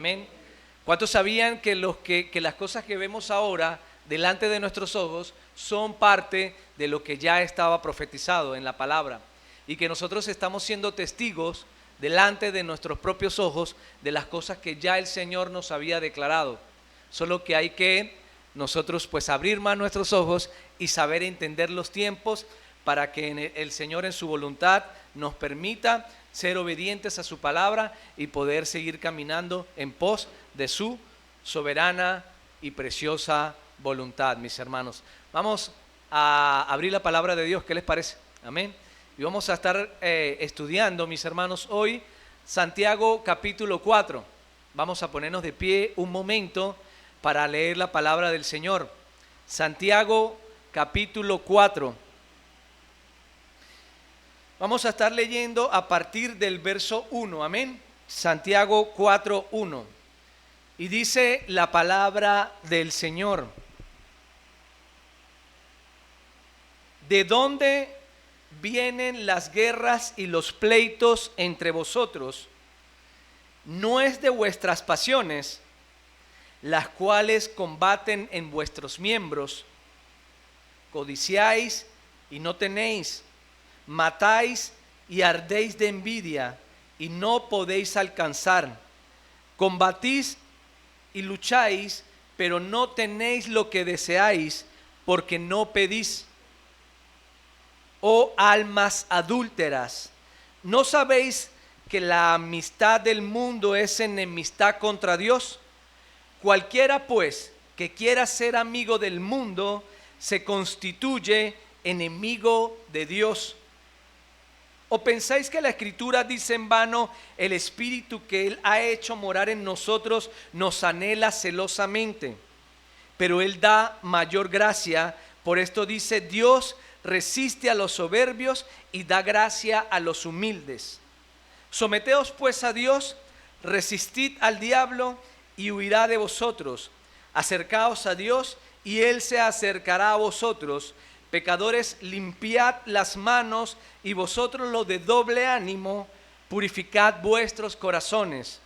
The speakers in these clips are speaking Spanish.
Amén. ¿Cuántos sabían que las cosas que vemos ahora delante de nuestros ojos son parte de lo que ya estaba profetizado en la palabra? Y que nosotros estamos siendo testigos delante de nuestros propios ojos de las cosas que ya el Señor nos había declarado. Solo que hay que nosotros pues abrir más nuestros ojos y saber entender los tiempos para que el Señor en su voluntad nos permita ser obedientes a su palabra y poder seguir caminando en pos de su soberana y preciosa voluntad, mis hermanos. Vamos a abrir la palabra de Dios, ¿qué les parece? Amén. Y vamos a estar estudiando, mis hermanos, hoy Santiago capítulo 4. Vamos a ponernos de pie un momento para leer la palabra del Señor. Santiago capítulo 4. Vamos a estar leyendo a partir del verso 1, amén. Santiago 4:1. Y dice la palabra del Señor: ¿de dónde vienen las guerras y los pleitos entre vosotros? ¿No es de vuestras pasiones, las cuales combaten en vuestros miembros? Codiciáis y no tenéis, matáis y ardéis de envidia y no podéis alcanzar. Combatís y lucháis, pero no tenéis lo que deseáis, porque no pedís. Oh almas adúlteras, ¿no sabéis que la amistad del mundo es enemistad contra Dios? Cualquiera pues que quiera ser amigo del mundo se constituye enemigo de Dios. ¿O pensáis que la Escritura dice en vano: el Espíritu que Él ha hecho morar en nosotros nos anhela celosamente? Pero Él da mayor gracia. Por esto dice: Dios resiste a los soberbios y da gracia a los humildes. Someteos pues a Dios, resistid al diablo y huirá de vosotros. Acercaos a Dios y Él se acercará a vosotros. Pecadores, limpiad las manos, y vosotros los de doble ánimo, purificad vuestros corazones.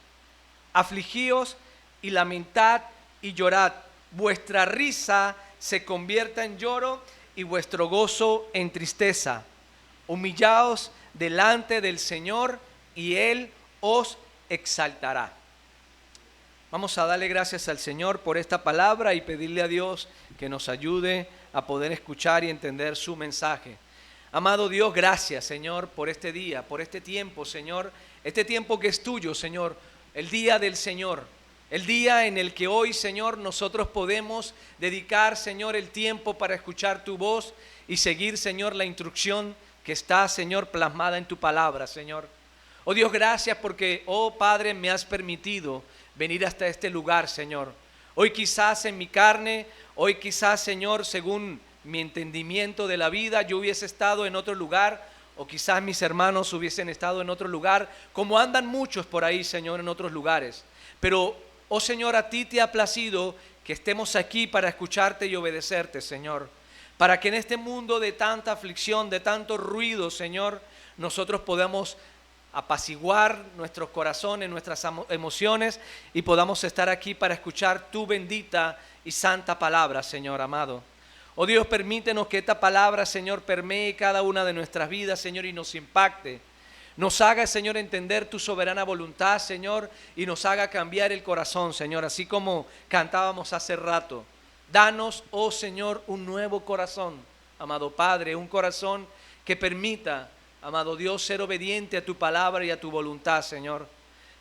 Afligíos y lamentad y llorad. Vuestra risa se convierta en lloro y vuestro gozo en tristeza. Humillaos delante del Señor y Él os exaltará. Vamos a darle gracias al Señor por esta palabra y pedirle a Dios que nos ayude a poder escuchar y entender su mensaje. Amado Dios, gracias, Señor, por este día, por este tiempo, Señor, este tiempo que es tuyo, Señor, el día del Señor, el día en el que hoy, Señor, nosotros podemos dedicar, Señor, el tiempo para escuchar tu voz y seguir, Señor, la instrucción que está, Señor, plasmada en tu palabra, Señor. Oh Dios, gracias porque, oh Padre, me has permitido venir hasta este lugar, Señor. Hoy quizás en mi carne, hoy quizás, Señor, según mi entendimiento de la vida, yo hubiese estado en otro lugar, o quizás mis hermanos hubiesen estado en otro lugar, como andan muchos por ahí, Señor, en otros lugares. Pero, oh Señor, a ti te ha placido que estemos aquí para escucharte y obedecerte, Señor. Para que en este mundo de tanta aflicción, de tanto ruido, Señor, nosotros podamos apaciguar nuestros corazones, nuestras emociones, y podamos estar aquí para escuchar tu bendita y santa palabra, Señor amado. Oh Dios, permítenos que esta palabra, Señor, permee cada una de nuestras vidas, Señor, y nos impacte. Nos haga, Señor, entender tu soberana voluntad, Señor, y nos haga cambiar el corazón, Señor, así como cantábamos hace rato. Danos, oh Señor, un nuevo corazón, amado Padre, un corazón que permita, amado Dios, ser obediente a tu palabra y a tu voluntad, Señor.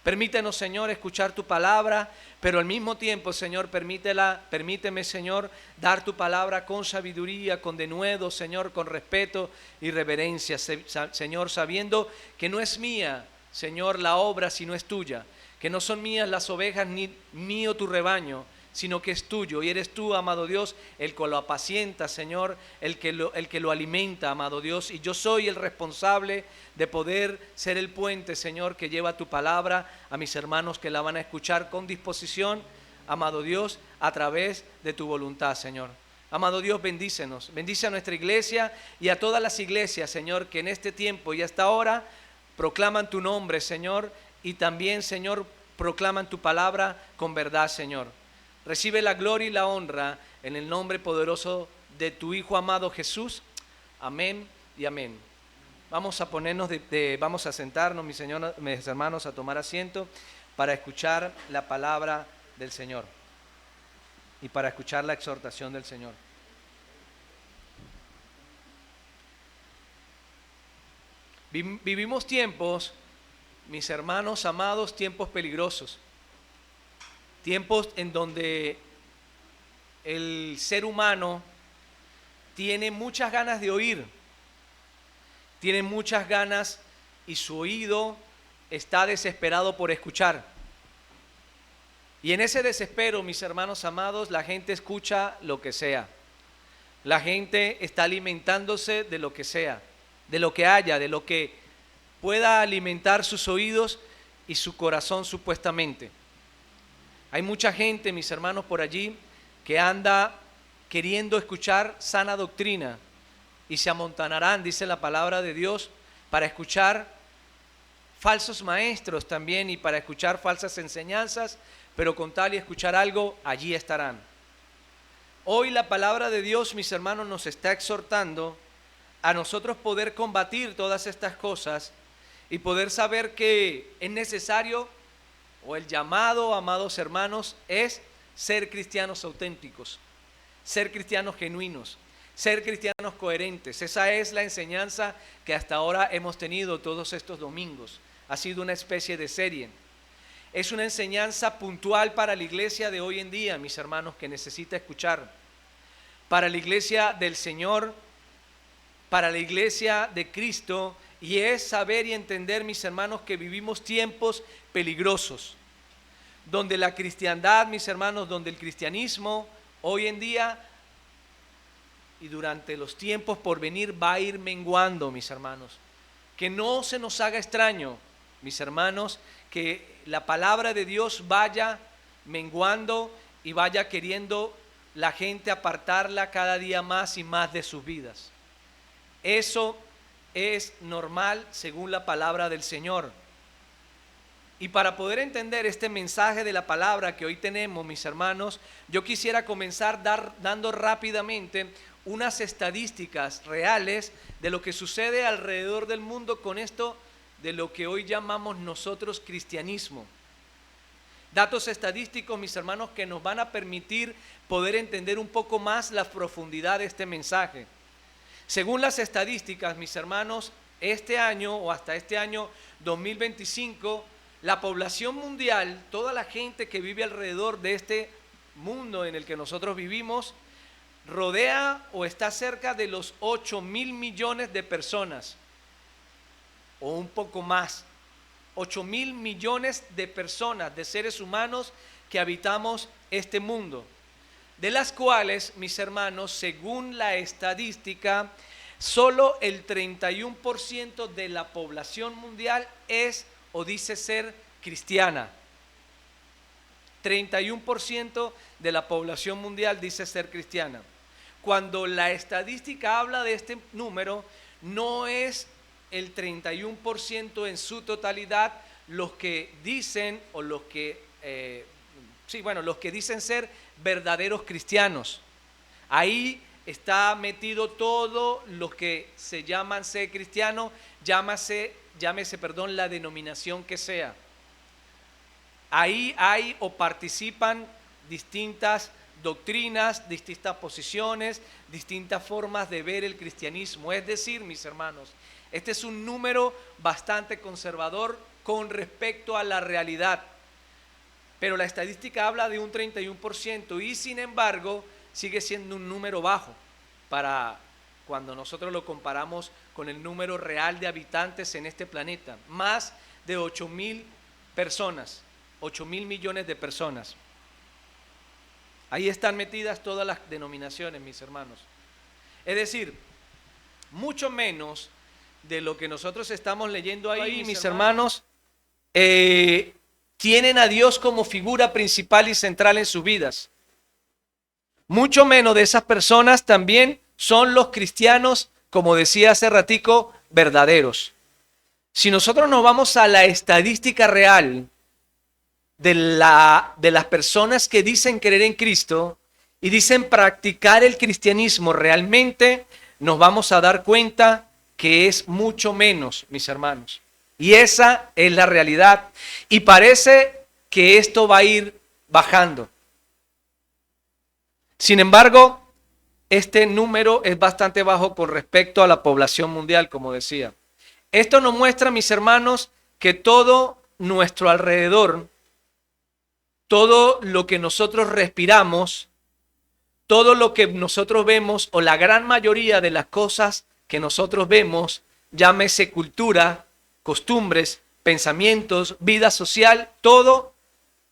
Permítenos, Señor, escuchar tu palabra, pero al mismo tiempo, Señor, permíteme, Señor, dar tu palabra con sabiduría, con denuedo, Señor, con respeto y reverencia, Señor, sabiendo que no es mía, Señor, la obra, sino es tuya, que no son mías las ovejas ni mío tu rebaño, sino que es tuyo, y eres tú, amado Dios, el que lo apacienta, Señor, el que lo alimenta, amado Dios, y yo soy el responsable de poder ser el puente, Señor, que lleva tu palabra a mis hermanos que la van a escuchar con disposición, amado Dios, a través de tu voluntad, Señor. Amado Dios, bendícenos, bendice a nuestra iglesia y a todas las iglesias, Señor, que en este tiempo y hasta ahora proclaman tu nombre, Señor, y también, Señor, proclaman tu palabra con verdad, Señor. Recibe la gloria y la honra en el nombre poderoso de tu Hijo amado Jesús. Amén y amén. Vamos a ponernos vamos a sentarnos, mis hermanos, a tomar asiento para escuchar la palabra del Señor y para escuchar la exhortación del Señor. Vivimos tiempos, mis hermanos amados, tiempos peligrosos, tiempos en donde el ser humano tiene muchas ganas de oír, tiene muchas ganas y su oído está desesperado por escuchar. Y en ese desespero, mis hermanos amados, la gente escucha lo que sea. La gente está alimentándose de lo que sea, de lo que haya, de lo que pueda alimentar sus oídos y su corazón supuestamente. Hay mucha gente, mis hermanos, por allí que anda queriendo escuchar sana doctrina y se amontonarán, dice la palabra de Dios, para escuchar falsos maestros también y para escuchar falsas enseñanzas, pero con tal y escuchar algo, allí estarán. Hoy la palabra de Dios, mis hermanos, nos está exhortando a nosotros poder combatir todas estas cosas y poder saber que es necesario, o el llamado, amados hermanos, es ser cristianos auténticos, ser cristianos genuinos, ser cristianos coherentes. Esa es la enseñanza que hasta ahora hemos tenido todos estos domingos. Ha sido una especie de serie. Es una enseñanza puntual para la iglesia de hoy en día, mis hermanos, que necesita escuchar. Para la iglesia del Señor, para la iglesia de Cristo, y es saber y entender, mis hermanos, que vivimos tiempos peligrosos, donde la cristiandad, mis hermanos, donde el cristianismo hoy en día y durante los tiempos por venir va a ir menguando, mis hermanos. Que no se nos haga extraño, mis hermanos, que la palabra de Dios vaya menguando y vaya queriendo la gente apartarla cada día más y más de sus vidas. Eso es normal según la palabra del Señor. Y para poder entender este mensaje de la palabra que hoy tenemos, mis hermanos, yo quisiera comenzar dando rápidamente unas estadísticas reales de lo que sucede alrededor del mundo con esto de lo que hoy llamamos nosotros cristianismo. Datos estadísticos, mis hermanos, que nos van a permitir poder entender un poco más la profundidad de este mensaje. Según las estadísticas, mis hermanos, este año o hasta este año 2025, la población mundial, toda la gente que vive alrededor de este mundo en el que nosotros vivimos, rodea o está cerca de los 8,000 millones de personas, o un poco más. 8,000 millones de personas, de seres humanos que habitamos este mundo, de las cuales, mis hermanos, según la estadística, solo el 31% de la población mundial es o dice ser cristiana. 31% de la población mundial dice ser cristiana. Cuando la estadística habla de este número, no es el 31% en su totalidad los que dicen o los que los que dicen ser verdaderos cristianos. Ahí está metido todo lo que se llaman ser cristianos, llámese la denominación que sea. Ahí hay o participan distintas doctrinas, distintas posiciones, distintas formas de ver el cristianismo. Es decir, mis hermanos, este es un número bastante conservador con respecto a la realidad. Pero la estadística habla de un 31% y sin embargo sigue siendo un número bajo para cuando nosotros lo comparamos con el número real de habitantes en este planeta. Más de 8,000 personas, 8,000 millones de personas. Ahí están metidas todas las denominaciones, mis hermanos. Es decir, mucho menos de lo que nosotros estamos leyendo ahí, mis hermanos, tienen a Dios como figura principal y central en sus vidas. Mucho menos de esas personas también son los cristianos, como decía hace ratico, verdaderos. Si nosotros nos vamos a la estadística real de las personas que dicen creer en Cristo y dicen practicar el cristianismo realmente, nos vamos a dar cuenta que es mucho menos, mis hermanos. Y esa es la realidad. Y parece que esto va a ir bajando. Sin embargo, este número es bastante bajo con respecto a la población mundial, como decía. Esto nos muestra, mis hermanos, que todo nuestro alrededor, todo lo que nosotros respiramos, todo lo que nosotros vemos, o la gran mayoría de las cosas que nosotros vemos, llámese cultura, costumbres, pensamientos, vida social, todo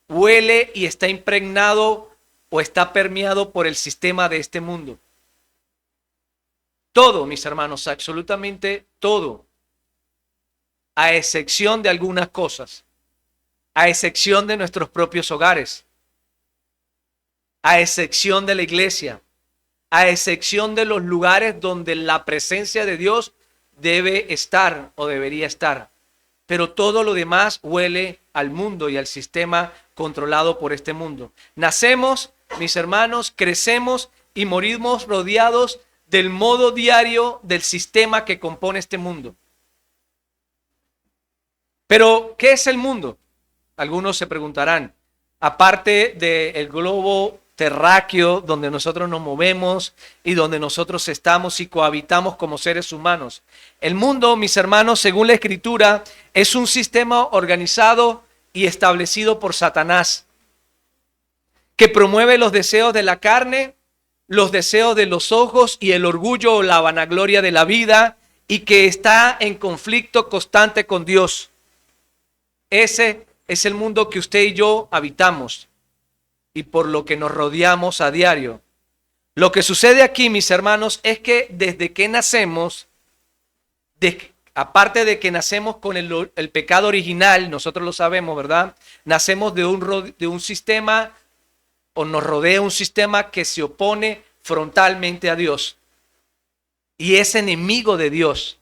huele y está impregnado o está permeado por el sistema de este mundo. Todo, mis hermanos, absolutamente todo, a excepción de algunas cosas, a excepción de nuestros propios hogares, a excepción de la iglesia, a excepción de los lugares donde la presencia de Dios debe estar o debería estar. Pero todo lo demás huele al mundo y al sistema controlado por este mundo. Nacemos, mis hermanos, crecemos y morimos rodeados del modo diario del sistema que compone este mundo. Pero, ¿qué es el mundo? Algunos se preguntarán. Aparte del globo terráqueo donde nosotros nos movemos y donde nosotros estamos y cohabitamos como seres humanos. El mundo, mis hermanos, según la Escritura, es un sistema organizado y establecido por Satanás, que promueve los deseos de la carne, los deseos de los ojos y el orgullo o la vanagloria de la vida, y que está en conflicto constante con Dios. Ese es el mundo que usted y yo habitamos y por lo que nos rodeamos a diario. Lo que sucede aquí, mis hermanos, es que desde que nacemos, aparte de que nacemos con el pecado original, nosotros lo sabemos, ¿verdad? Nacemos de un sistema, o nos rodea un sistema que se opone frontalmente a Dios y es enemigo de Dios.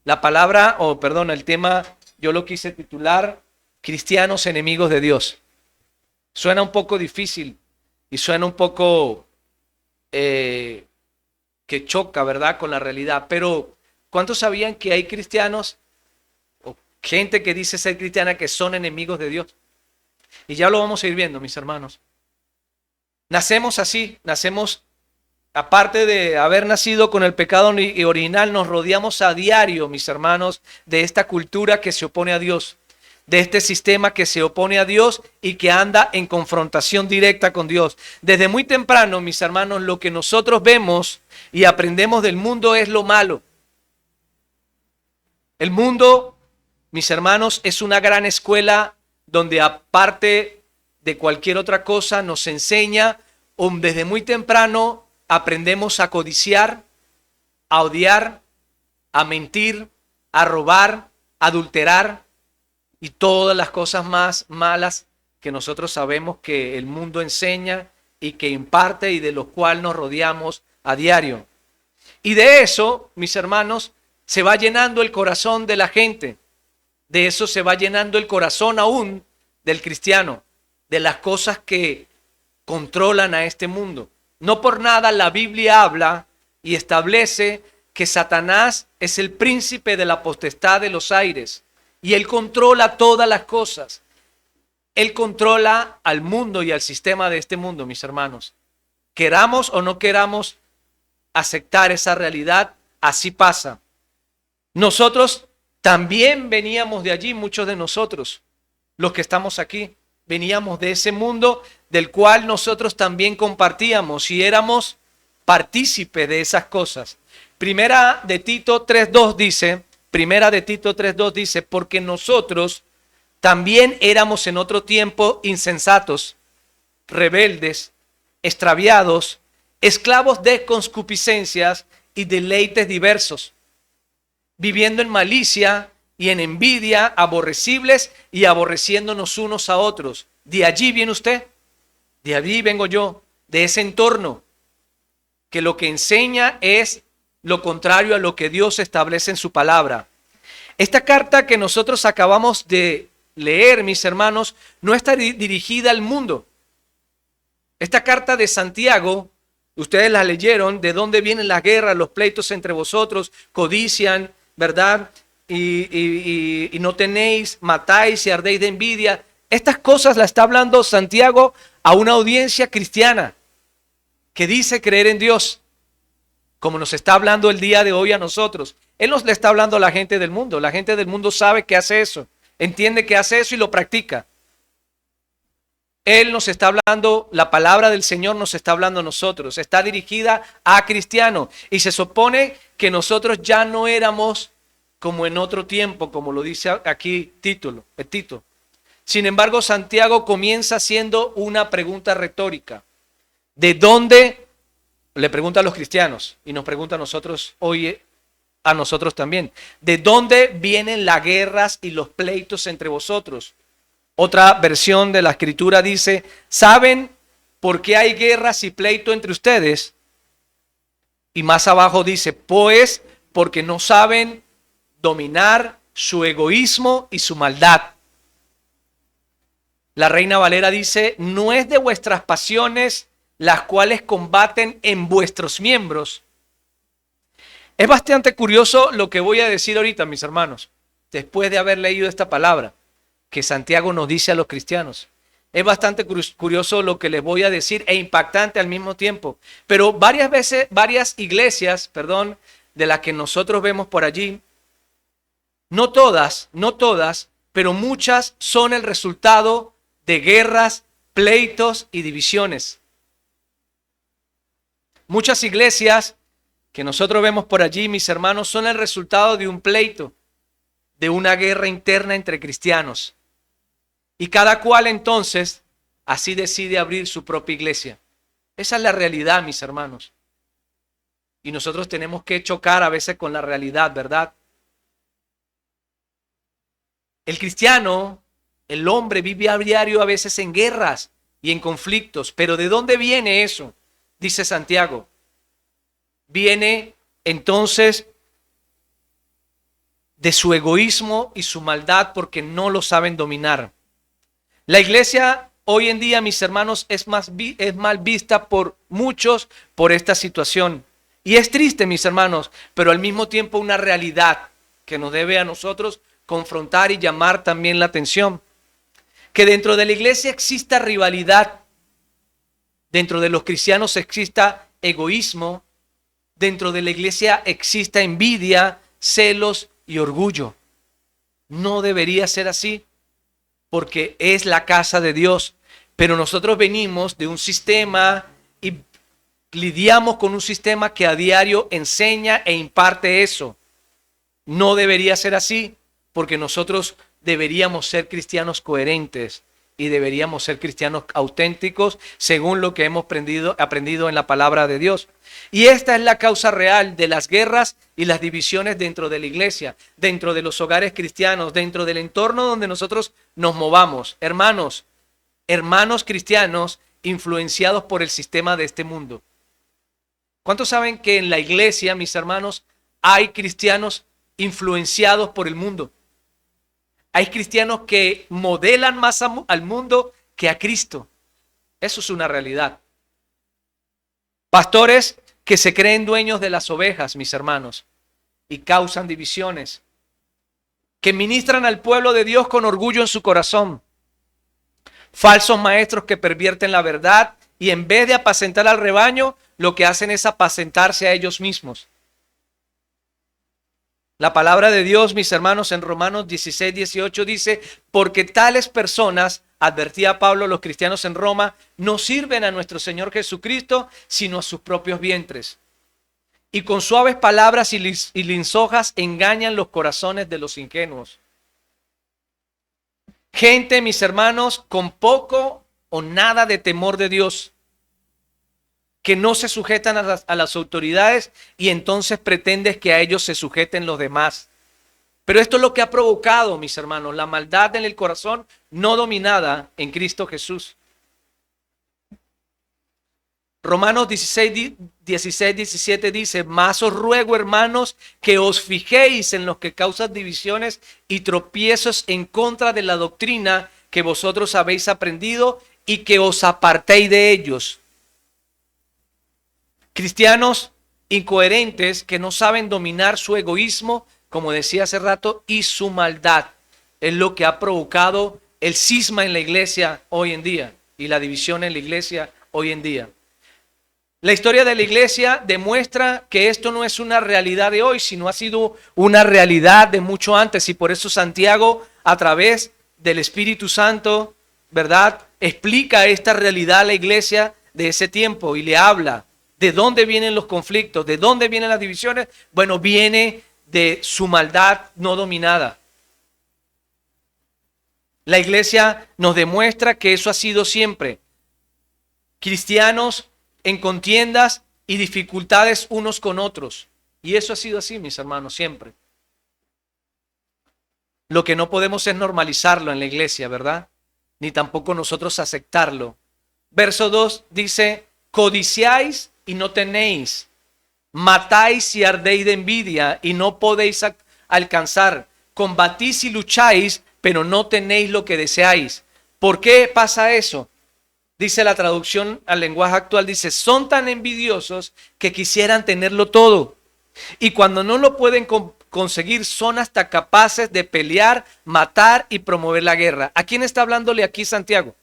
La palabra, el tema, yo lo quise titular Cristianos enemigos de Dios. Suena un poco difícil y suena un poco que choca, ¿verdad?, con la realidad. Pero ¿cuántos sabían que hay cristianos o gente que dice ser cristiana que son enemigos de Dios? Y ya lo vamos a ir viendo, mis hermanos. Nacemos así, aparte de haber nacido con el pecado original, nos rodeamos a diario, mis hermanos, de esta cultura que se opone a Dios, de este sistema que se opone a Dios y que anda en confrontación directa con Dios. Desde muy temprano, mis hermanos, lo que nosotros vemos y aprendemos del mundo es lo malo. El mundo, mis hermanos, es una gran escuela donde aparte de cualquier otra cosa nos enseña, o desde muy temprano aprendemos a codiciar, a odiar, a mentir, a robar, a adulterar y todas las cosas más malas que nosotros sabemos que el mundo enseña y que imparte y de los cuales nos rodeamos a diario. Y de eso, mis hermanos, se va llenando el corazón de la gente. De eso se va llenando el corazón aún del cristiano, de las cosas que controlan a este mundo. No por nada la Biblia habla y establece que Satanás es el príncipe de la potestad de los aires y él controla todas las cosas. Él controla al mundo y al sistema de este mundo, mis hermanos. Queramos o no queramos aceptar esa realidad, así pasa. Nosotros también veníamos de allí, muchos de nosotros, los que estamos aquí, veníamos de ese mundo del cual nosotros también compartíamos y éramos partícipes de esas cosas. Primera de Tito 3:2 dice, porque nosotros también éramos en otro tiempo insensatos, rebeldes, extraviados, esclavos de concupiscencias y deleites diversos, viviendo en malicia y en envidia, aborrecibles y aborreciéndonos unos a otros. De allí viene usted, de allí vengo yo, de ese entorno que lo que enseña es lo contrario a lo que Dios establece en su palabra. Esta carta que nosotros acabamos de leer, mis hermanos, no está dirigida al mundo. Esta carta de Santiago, ustedes la leyeron, de dónde vienen las guerras, los pleitos entre vosotros, codician, ¿verdad? Y no tenéis, matáis y ardéis de envidia. Estas cosas las está hablando Santiago a una audiencia cristiana que dice creer en Dios, como nos está hablando el día de hoy a nosotros. Él nos le está hablando a la gente del mundo. La gente del mundo sabe que hace eso, entiende que hace eso y lo practica. Él nos está hablando, la palabra del Señor nos está hablando a nosotros. Está dirigida a cristianos. Y se supone que nosotros ya no éramos como en otro tiempo, como lo dice aquí Tito. Sin embargo, Santiago comienza haciendo una pregunta retórica. ¿De dónde? Le pregunta a los cristianos y nos pregunta a nosotros hoy, a nosotros también. ¿De dónde vienen las guerras y los pleitos entre vosotros? Otra versión de la escritura dice, ¿saben por qué hay guerras y pleito entre ustedes? Y más abajo dice, pues porque no saben dominar su egoísmo y su maldad. La Reina Valera dice, no es de vuestras pasiones las cuales combaten en vuestros miembros. Es bastante curioso lo que voy a decir ahorita, mis hermanos, después de haber leído esta palabra que Santiago nos dice a los cristianos. Es bastante curioso lo que les voy a decir e impactante al mismo tiempo. Pero varias iglesias, de las que nosotros vemos por allí, no todas, pero muchas son el resultado de guerras, pleitos y divisiones. Muchas iglesias que nosotros vemos por allí, mis hermanos, son el resultado de un pleito, de una guerra interna entre cristianos. Y cada cual entonces así decide abrir su propia iglesia. Esa es la realidad, mis hermanos. Y nosotros tenemos que chocar a veces con la realidad, ¿verdad? El cristiano, el hombre vive a diario a veces en guerras y en conflictos. Pero ¿de dónde viene eso? Dice Santiago. Viene entonces de su egoísmo y su maldad porque no lo saben dominar. La iglesia hoy en día, mis hermanos, es mal vista por muchos por esta situación. Y es triste, mis hermanos, pero al mismo tiempo una realidad que nos debe a nosotros confrontar y llamar también la atención. Que dentro de la iglesia exista rivalidad, dentro de los cristianos exista egoísmo, dentro de la iglesia exista envidia, celos y orgullo. No debería ser así, porque es la casa de Dios. Pero nosotros venimos de un sistema y lidiamos con un sistema que a diario enseña e imparte eso. No debería ser así, porque nosotros deberíamos ser cristianos coherentes y deberíamos ser cristianos auténticos según lo que hemos aprendido en la palabra de Dios. Y esta es la causa real de las guerras y las divisiones dentro de la iglesia, dentro de los hogares cristianos, dentro del entorno donde nosotros nos movamos. Hermanos cristianos influenciados por el sistema de este mundo. ¿Cuántos saben que en la iglesia, mis hermanos, hay cristianos influenciados por el mundo? Hay cristianos que modelan más al mundo que a Cristo. Eso es una realidad. Pastores que se creen dueños de las ovejas, mis hermanos, y causan divisiones. Que ministran al pueblo de Dios con orgullo en su corazón. Falsos maestros que pervierten la verdad y en vez de apacentar al rebaño, lo que hacen es apacentarse a ellos mismos. La palabra de Dios, mis hermanos, en Romanos 16:18 dice, porque tales personas, advertía Pablo a los cristianos en Roma, no sirven a nuestro Señor Jesucristo, sino a sus propios vientres. Y con suaves palabras y lisonjas engañan los corazones de los ingenuos. Gente, mis hermanos, con poco o nada de temor de Dios, que no se sujetan a las autoridades y entonces pretendes que a ellos se sujeten los demás. Pero esto es lo que ha provocado, mis hermanos, la maldad en el corazón no dominada en Cristo Jesús. Romanos 16, 17 dice: mas os ruego, hermanos, que os fijéis en los que causan divisiones y tropiezos en contra de la doctrina que vosotros habéis aprendido y que os apartéis de ellos. Cristianos incoherentes que no saben dominar su egoísmo, como decía hace rato, y su maldad. Es lo que ha provocado el cisma en la iglesia hoy en día y la división en la iglesia hoy en día. La historia de la iglesia demuestra que esto no es una realidad de hoy, sino ha sido una realidad de mucho antes, y por eso Santiago, a través del Espíritu Santo, ¿verdad?, explica esta realidad a la iglesia de ese tiempo y le habla de dónde vienen los conflictos, de dónde vienen las divisiones. Bueno, viene de su maldad no dominada. La iglesia nos demuestra que eso ha sido siempre. Cristianos en contiendas y dificultades unos con otros. Y eso ha sido así, mis hermanos, siempre. Lo que no podemos es normalizarlo en la iglesia, ¿verdad? Ni tampoco nosotros aceptarlo. Verso 2 dice: codiciáis y no tenéis, matáis y ardéis de envidia y no podéis alcanzar, combatís y lucháis, pero no tenéis lo que deseáis. ¿Por qué pasa eso? Dice la traducción al lenguaje actual, dice: son tan envidiosos que quisieran tenerlo todo. Y cuando no lo pueden conseguir, son hasta capaces de pelear, matar y promover la guerra. ¿A quién está hablándole aquí Santiago?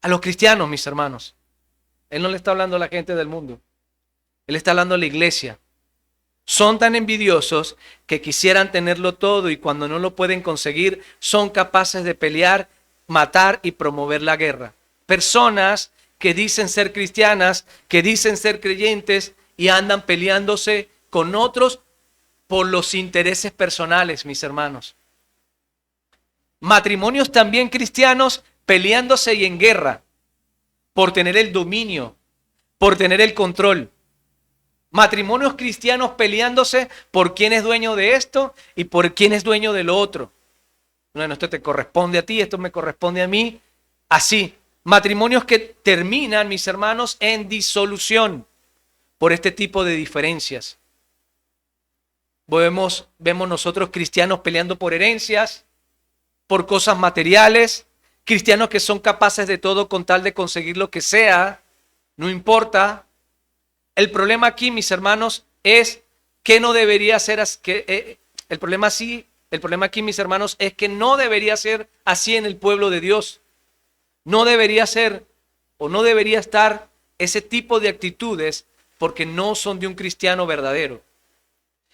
A los cristianos, mis hermanos. Él no le está hablando a la gente del mundo. Él está hablando a la iglesia. Son tan envidiosos que quisieran tenerlo todo y cuando no lo pueden conseguir, son capaces de pelear, matar y promover la guerra. Personas que dicen ser cristianas, que dicen ser creyentes y andan peleándose con otros por los intereses personales, mis hermanos. Matrimonios también cristianos peleándose y en guerra por tener el dominio, por tener el control. Matrimonios cristianos peleándose por quién es dueño de esto y por quién es dueño de lo otro. Bueno, esto te corresponde a ti, esto me corresponde a mí. Así. Matrimonios que terminan, mis hermanos, en disolución por este tipo de diferencias. Vemos nosotros cristianos peleando por herencias, por cosas materiales, cristianos que son capaces de todo con tal de conseguir lo que sea, no importa. El problema aquí, mis hermanos, es que no debería ser así. El problema aquí, mis hermanos, es que no debería ser así en el pueblo de Dios. No debería ser o no debería estar ese tipo de actitudes porque no son de un cristiano verdadero.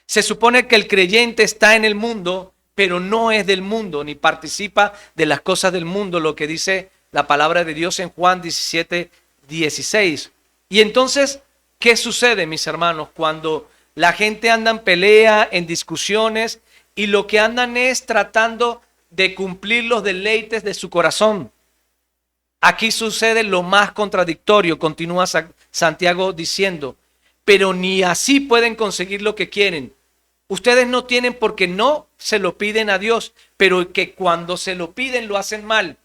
Se supone que el creyente está en el mundo, pero no es del mundo, ni participa de las cosas del mundo, lo que dice la palabra de Dios en Juan 17, 16. Y entonces, ¿qué sucede, mis hermanos, cuando la gente anda en pelea, en discusiones, y lo que andan es tratando de cumplir los deleites de su corazón? Aquí sucede lo más contradictorio, continúa Santiago diciendo, pero ni así pueden conseguir lo que quieren. Ustedes no tienen porque no se lo piden a Dios, pero que cuando se lo piden lo hacen mal,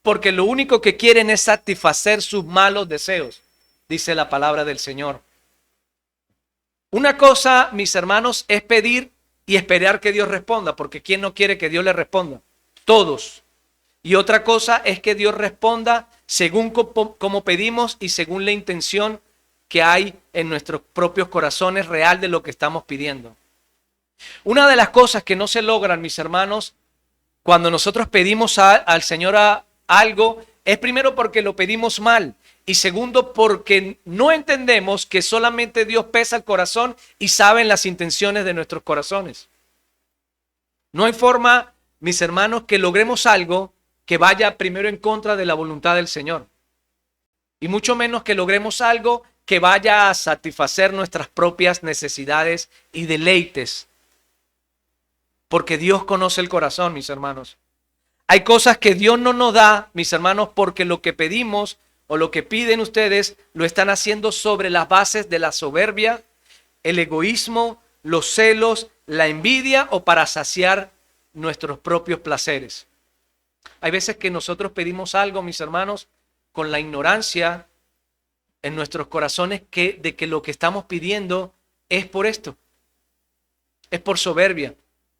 porque lo único que quieren es satisfacer sus malos deseos, dice la palabra del Señor. Una cosa, mis hermanos, es pedir y esperar que Dios responda, porque ¿quién no quiere que Dios le responda? Todos. Y otra cosa es que Dios responda según como pedimos y según la intención que hay en nuestros propios corazones real de lo que estamos pidiendo. Una de las cosas que no se logran, mis hermanos, cuando nosotros pedimos al Señor algo, es primero porque lo pedimos mal y segundo porque no entendemos que solamente Dios pesa el corazón y sabe las intenciones de nuestros corazones. No hay forma, mis hermanos, que logremos algo que vaya primero en contra de la voluntad del Señor. Y mucho menos que logremos algo que vaya a satisfacer nuestras propias necesidades y deleites. Porque Dios conoce el corazón, mis hermanos. Hay cosas que Dios no nos da, mis hermanos, porque lo que pedimos o lo que piden ustedes lo están haciendo sobre las bases de la soberbia, el egoísmo, los celos, la envidia o para saciar nuestros propios placeres. Hay veces que nosotros pedimos algo, mis hermanos, con la ignorancia en nuestros corazones de que lo que estamos pidiendo es por esto, es por soberbia,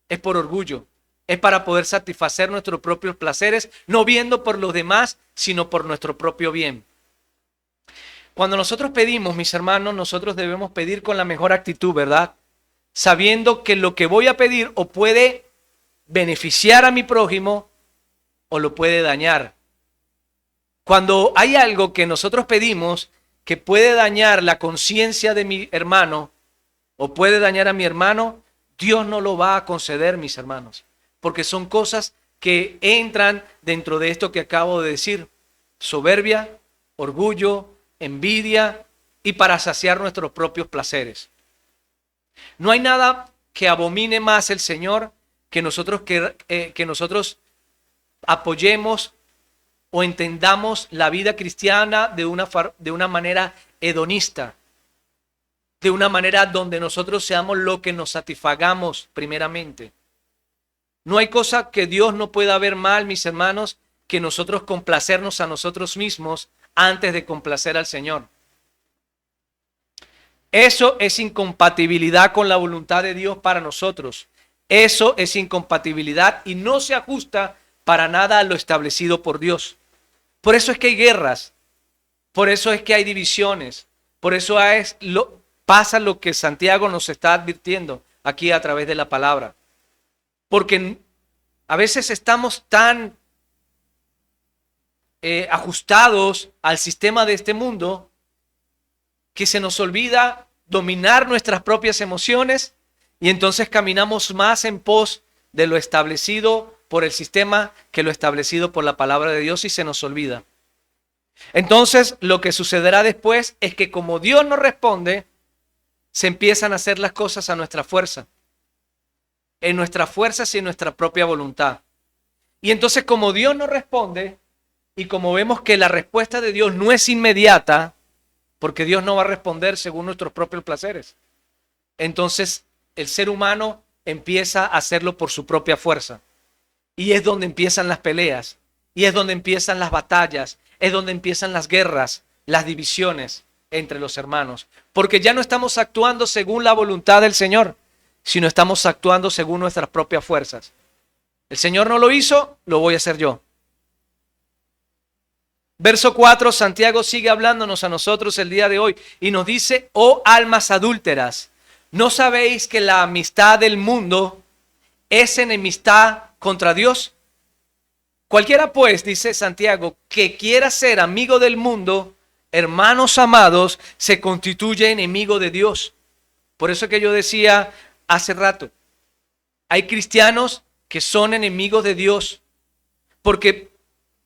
es por orgullo, es para poder satisfacer nuestros propios placeres, no viendo por los demás, sino por nuestro propio bien. Cuando nosotros pedimos, mis hermanos, nosotros debemos pedir con la mejor actitud, ¿verdad? Sabiendo que lo que voy a pedir o puede beneficiar a mi prójimo o lo puede dañar. Cuando hay algo que nosotros pedimos que puede dañar la conciencia de mi hermano o puede dañar a mi hermano, Dios no lo va a conceder, mis hermanos, porque son cosas que entran dentro de esto que acabo de decir: soberbia, orgullo, envidia y para saciar nuestros propios placeres. No hay nada que abomine más el Señor que nosotros apoyemos o entendamos la vida cristiana de una manera hedonista, de una manera donde nosotros seamos lo que nos satisfagamos primeramente. No hay cosa que Dios no pueda ver mal, mis hermanos, que nosotros complacernos a nosotros mismos antes de complacer al Señor. Eso es incompatibilidad con la voluntad de Dios para nosotros. Eso es incompatibilidad y no se ajusta para nada a lo establecido por Dios. Por eso es que hay guerras, por eso es que hay divisiones, por eso pasa lo que Santiago nos está advirtiendo aquí a través de la palabra. Porque a veces estamos tan ajustados al sistema de este mundo que se nos olvida dominar nuestras propias emociones y entonces caminamos más en pos de lo establecido por el sistema que lo establecido por la palabra de Dios y se nos olvida. Entonces lo que sucederá después es que como Dios no responde, se empiezan a hacer las cosas a nuestra fuerza, en nuestras fuerzas y en nuestra propia voluntad. Y entonces como Dios no responde y como vemos que la respuesta de Dios no es inmediata, porque Dios no va a responder según nuestros propios placeres, entonces el ser humano empieza a hacerlo por su propia fuerza. Y es donde empiezan las peleas, y es donde empiezan las batallas, es donde empiezan las guerras, las divisiones entre los hermanos. Porque ya no estamos actuando según la voluntad del Señor, sino estamos actuando según nuestras propias fuerzas. El Señor no lo hizo, lo voy a hacer yo. Verso 4, Santiago sigue hablándonos a nosotros el día de hoy y nos dice: oh almas adúlteras, ¿no sabéis que la amistad del mundo es enemistad contra Dios? Cualquiera pues, dice Santiago, que quiera ser amigo del mundo, hermanos amados, se constituye enemigo de Dios. Por eso que yo decía hace rato, hay cristianos que son enemigos de Dios, porque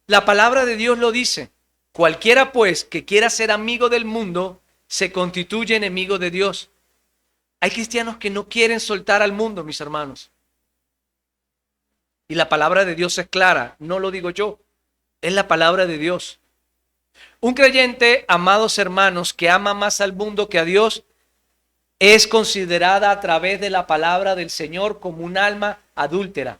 la palabra de Dios lo dice. Cualquiera pues que quiera ser amigo del mundo, se constituye enemigo de Dios. Hay cristianos que no quieren soltar al mundo, mis hermanos. Y la palabra de Dios es clara, no lo digo yo, es la palabra de Dios. Un creyente, amados hermanos, que ama más al mundo que a Dios, es considerada a través de la palabra del Señor como un alma adúltera.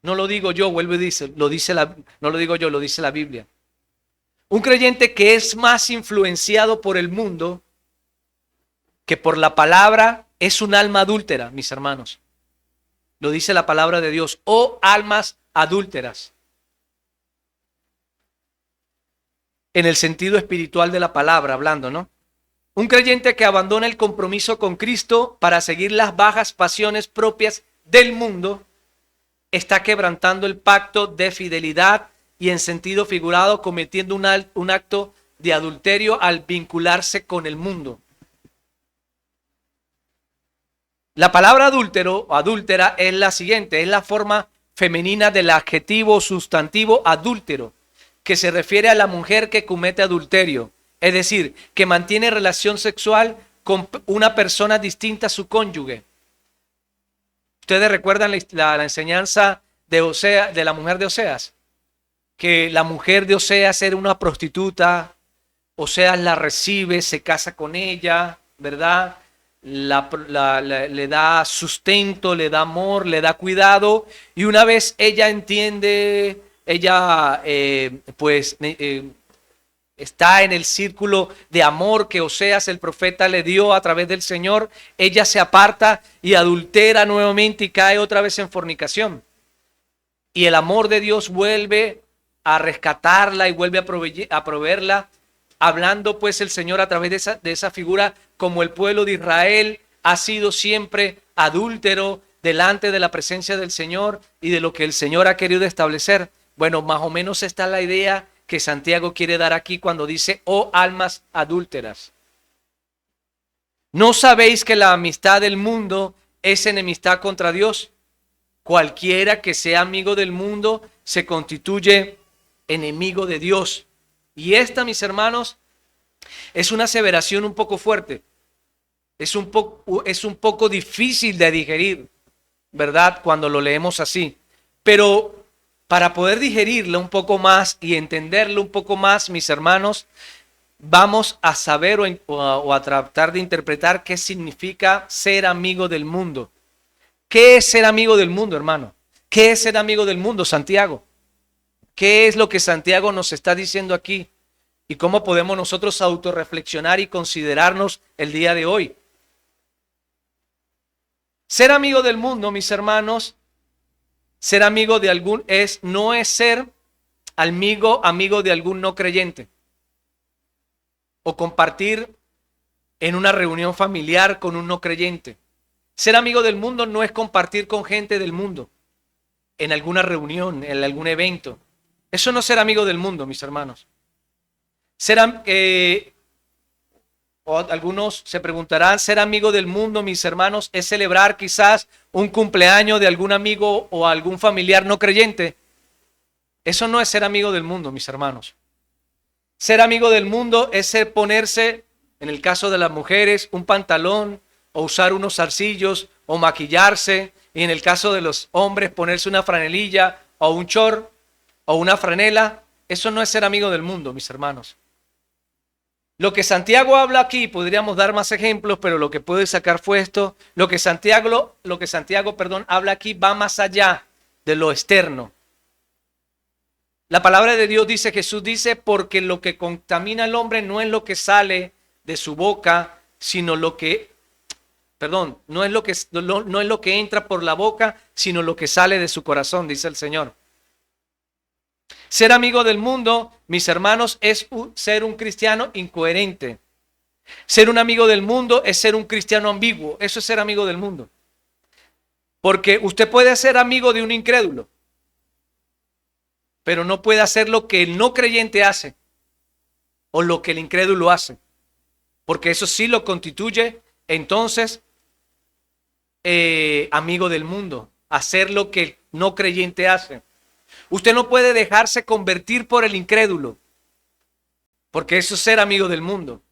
No lo digo yo, vuelvo y dice, no lo digo yo, lo dice la Biblia. Un creyente que es más influenciado por el mundo que por la palabra es un alma adúltera, mis hermanos. Lo dice la palabra de Dios. Oh almas adúlteras. En el sentido espiritual de la palabra, hablando, ¿no? Un creyente que abandona el compromiso con Cristo para seguir las bajas pasiones propias del mundo está quebrantando el pacto de fidelidad y en sentido figurado cometiendo un acto de adulterio al vincularse con el mundo. La palabra adúltero o adúltera es la siguiente, es la forma femenina del adjetivo sustantivo adúltero, que se refiere a la mujer que comete adulterio, es decir, que mantiene relación sexual con una persona distinta a su cónyuge. Ustedes recuerdan la enseñanza de la mujer de Oseas, que la mujer de Oseas era una prostituta, Oseas la recibe, se casa con ella, ¿verdad? Le da sustento, le da amor, le da cuidado, y una vez ella entiende, está en el círculo de amor que Oseas el profeta le dio a través del Señor, ella se aparta y adultera nuevamente y cae otra vez en fornicación. Y el amor de Dios vuelve a rescatarla y vuelve a proveerla, hablando pues el Señor a través de esa figura, como el pueblo de Israel ha sido siempre adúltero delante de la presencia del Señor y de lo que el Señor ha querido establecer. Bueno, más o menos esta es la idea que Santiago quiere dar aquí cuando dice, oh almas adúlteras. ¿No sabéis que la amistad del mundo es enemistad contra Dios? Cualquiera que sea amigo del mundo se constituye enemigo de Dios. Y esta, mis hermanos, es una aseveración un poco fuerte. Es un poco difícil de digerir, ¿verdad? Cuando lo leemos así. Pero para poder digerirlo un poco más y entenderlo un poco más, mis hermanos, vamos a saber o a tratar de interpretar qué significa ser amigo del mundo. ¿Qué es ser amigo del mundo, hermano? ¿Qué es ser amigo del mundo, Santiago? ¿Qué es lo que Santiago nos está diciendo aquí? ¿Y cómo podemos nosotros autorreflexionar y considerarnos el día de hoy? Ser amigo del mundo, mis hermanos, ser amigo de algún no es ser amigo de algún no creyente o compartir en una reunión familiar con un no creyente. Ser amigo del mundo no es compartir con gente del mundo en alguna reunión, en algún evento. Eso no es ser amigo del mundo, mis hermanos. O algunos se preguntarán, ser amigo del mundo, mis hermanos, es celebrar quizás un cumpleaños de algún amigo o algún familiar no creyente. Eso no es ser amigo del mundo, mis hermanos. Ser amigo del mundo es ponerse, en el caso de las mujeres, un pantalón o usar unos zarcillos o maquillarse, y en el caso de los hombres ponerse una franelilla o un short o una franela. Eso no es ser amigo del mundo, mis hermanos. Lo que Santiago habla aquí, podríamos dar más ejemplos, pero lo que puedo sacar fue esto. Lo que Santiago, habla aquí va más allá de lo externo. La palabra de Dios dice, Jesús dice, porque lo que contamina al hombre no es lo que sale de su boca, sino no es lo que entra por la boca, sino lo que sale de su corazón, dice el Señor. Ser amigo del mundo, mis hermanos, es ser un cristiano incoherente. Ser un amigo del mundo es ser un cristiano ambiguo. Eso es ser amigo del mundo. Porque usted puede ser amigo de un incrédulo, pero no puede hacer lo que el no creyente hace o lo que el incrédulo hace. Porque eso sí lo constituye, entonces, amigo del mundo. Hacer lo que el no creyente hace. Usted no puede dejarse convertir por el incrédulo, porque eso es ser amigo del mundo.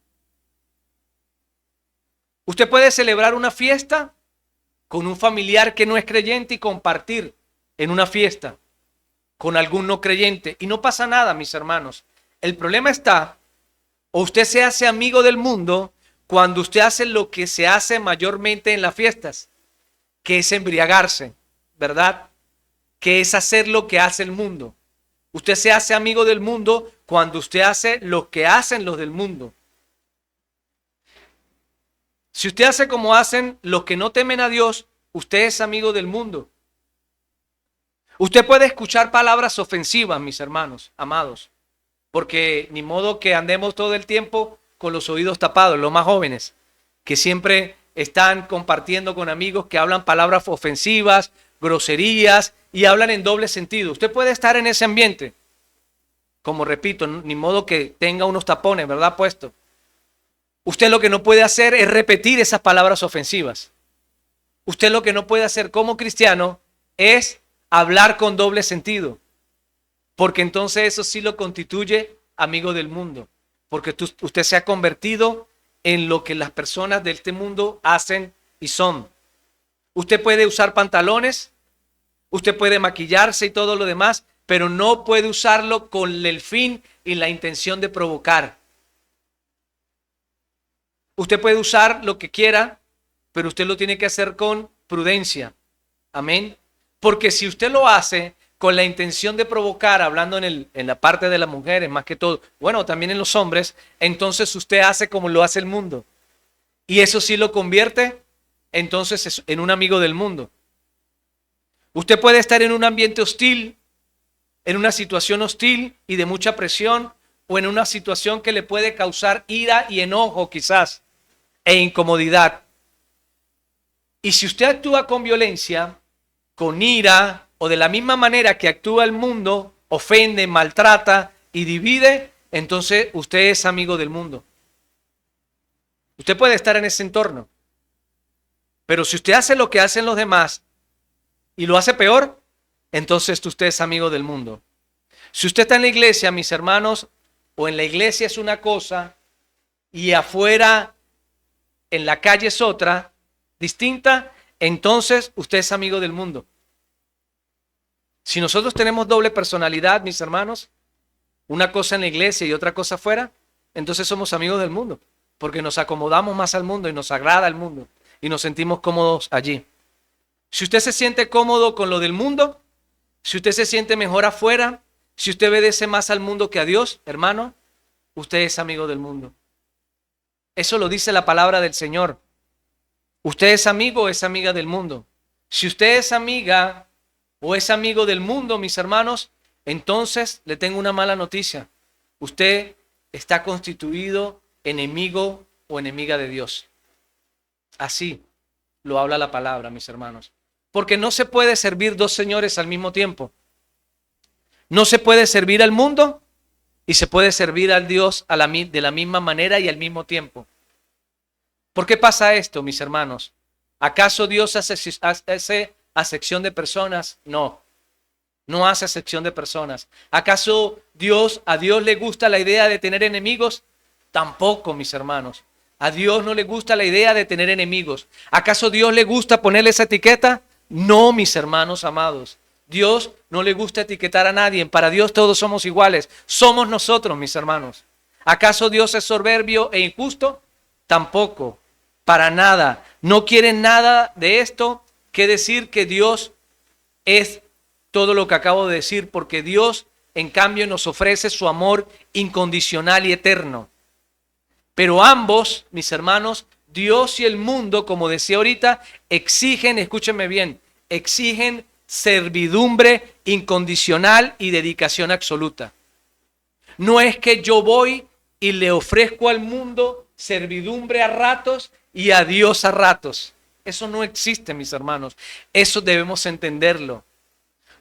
Usted puede celebrar una fiesta con un familiar que no es creyente y compartir en una fiesta con algún no creyente y no pasa nada, mis hermanos. El problema está, o usted se hace amigo del mundo cuando usted hace lo que se hace mayormente en las fiestas, que es embriagarse, ¿verdad? Que es hacer lo que hace el mundo. Usted se hace amigo del mundo cuando usted hace lo que hacen los del mundo. Si usted hace como hacen los que no temen a Dios, usted es amigo del mundo. Usted puede escuchar palabras ofensivas, mis hermanos, amados, porque ni modo que andemos todo el tiempo con los oídos tapados, los más jóvenes, que siempre están compartiendo con amigos que hablan palabras ofensivas, groserías y hablan en doble sentido. Usted puede estar en ese ambiente, como repito, ni modo que tenga unos tapones, ¿verdad? Puesto. Usted lo que no puede hacer es repetir esas palabras ofensivas. Usted lo que no puede hacer como cristiano es hablar con doble sentido, porque entonces eso sí lo constituye amigo del mundo, porque usted se ha convertido en lo que las personas de este mundo hacen y son. Usted puede usar pantalones, usted puede maquillarse y todo lo demás, pero no puede usarlo con el fin y la intención de provocar. Usted puede usar lo que quiera, pero usted lo tiene que hacer con prudencia. Amén. Porque si usted lo hace con la intención de provocar, hablando en la parte de las mujeres más que todo, bueno, también en los hombres, entonces usted hace como lo hace el mundo. Y eso sí lo convierte entonces en un amigo del mundo. Usted puede estar en un ambiente hostil, en una situación hostil y de mucha presión, o en una situación que le puede causar ira y enojo quizás, e incomodidad. Y si usted actúa con violencia, con ira, o de la misma manera que actúa el mundo, ofende, maltrata y divide, entonces usted es amigo del mundo. Usted puede estar en ese entorno, pero si usted hace lo que hacen los demás y lo hace peor, entonces usted es amigo del mundo. Si usted está en la iglesia, mis hermanos, o en la iglesia es una cosa y afuera en la calle es otra, distinta, entonces usted es amigo del mundo. Si nosotros tenemos doble personalidad, mis hermanos, una cosa en la iglesia y otra cosa afuera, entonces somos amigos del mundo, porque nos acomodamos más al mundo y nos agrada el mundo y nos sentimos cómodos allí. Si usted se siente cómodo con lo del mundo, si usted se siente mejor afuera, si usted obedece más al mundo que a Dios, hermano, usted es amigo del mundo. Eso lo dice la palabra del Señor. ¿Usted es amigo o es amiga del mundo? Si usted es amiga o es amigo del mundo, mis hermanos, entonces le tengo una mala noticia. Usted está constituido enemigo o enemiga de Dios. Así lo habla la palabra, mis hermanos. Porque no se puede servir dos señores al mismo tiempo. No se puede servir al mundo y se puede servir al Dios de la misma manera y al mismo tiempo. ¿Por qué pasa esto, mis hermanos? ¿Acaso Dios hace acepción de personas? No, no hace acepción de personas. ¿Acaso a Dios le gusta la idea de tener enemigos? Tampoco, mis hermanos. A Dios no le gusta la idea de tener enemigos. ¿Acaso Dios le gusta ponerle esa etiqueta? No, mis hermanos amados. Dios no le gusta etiquetar a nadie. Para Dios todos somos iguales. Somos nosotros, mis hermanos. ¿Acaso Dios es soberbio e injusto? Tampoco, para nada. No quieren nada de esto que decir que Dios es todo lo que acabo de decir, porque Dios, en cambio, nos ofrece su amor incondicional y eterno. Pero ambos, mis hermanos, Dios y el mundo, como decía ahorita, exigen, escúchenme bien, exigen servidumbre incondicional y dedicación absoluta. No es que yo voy y le ofrezco al mundo servidumbre a ratos y a Dios a ratos. Eso no existe, mis hermanos. Eso debemos entenderlo.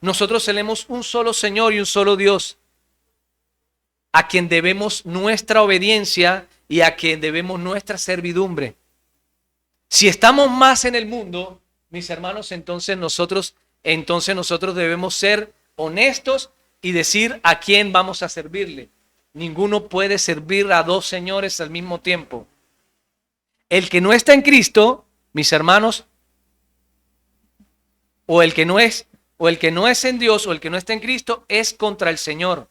Nosotros tenemos un solo Señor y un solo Dios, a quien debemos nuestra obediencia y a quien debemos nuestra servidumbre. Si estamos más en el mundo, mis hermanos, entonces nosotros debemos ser honestos y decir a quién vamos a servirle. Ninguno puede servir a dos señores al mismo tiempo. El que no está en Cristo, mis hermanos, o el que no es en Dios, o el que no está en Cristo, es contra el Señor.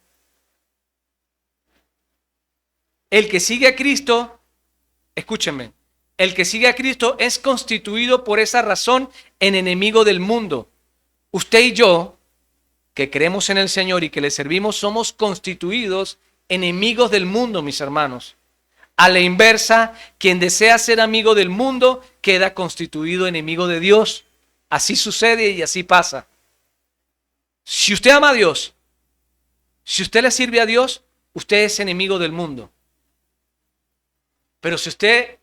El que sigue a Cristo, escúchenme, el que sigue a Cristo es constituido por esa razón en enemigo del mundo. Usted y yo, que creemos en el Señor y que le servimos, somos constituidos enemigos del mundo, mis hermanos. A la inversa, quien desea ser amigo del mundo queda constituido enemigo de Dios. Así sucede y así pasa. Si usted ama a Dios, si usted le sirve a Dios, usted es enemigo del mundo. Pero si usted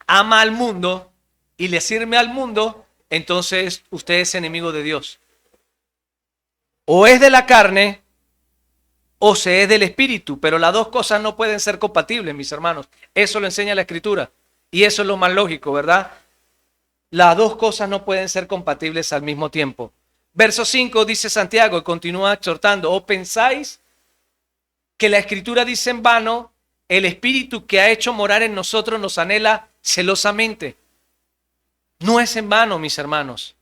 ama al mundo y le sirve al mundo, entonces usted es enemigo de Dios. O es de la carne o se es del espíritu, pero las dos cosas no pueden ser compatibles, mis hermanos. Eso lo enseña la Escritura y eso es lo más lógico, ¿verdad? Las dos cosas no pueden ser compatibles al mismo tiempo. Verso 5 dice Santiago y continúa exhortando: ¿o pensáis que la Escritura dice en vano, el Espíritu que ha hecho morar en nosotros nos anhela celosamente? No es en vano, mis hermanos.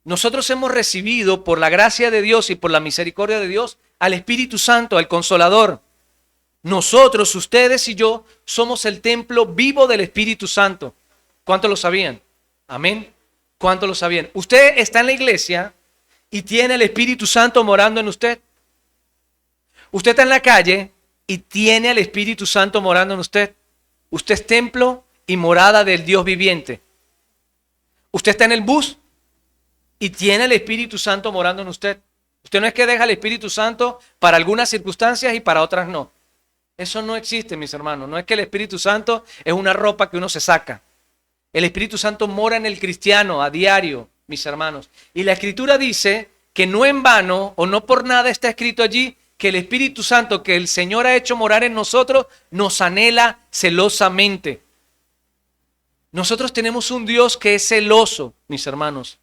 Nosotros hemos recibido por la gracia de Dios y por la misericordia de Dios al Espíritu Santo, al Consolador. Nosotros, ustedes y yo, somos el templo vivo del Espíritu Santo. ¿Cuántos lo sabían? Amén. ¿Cuántos lo sabían? Usted está en la iglesia y tiene el Espíritu Santo morando en usted. Usted está en la calle y tiene el Espíritu Santo morando en usted. Usted es templo y morada del Dios viviente. Usted está en el bus y tiene el Espíritu Santo morando en usted. Usted no es que deja el Espíritu Santo para algunas circunstancias y para otras no. Eso no existe, mis hermanos. No es que el Espíritu Santo es una ropa que uno se saca. El Espíritu Santo mora en el cristiano a diario, mis hermanos. Y la Escritura dice que no en vano o no por nada está escrito allí que el Espíritu Santo que el Señor ha hecho morar en nosotros nos anhela celosamente. Nosotros tenemos un Dios que es celoso, mis hermanos,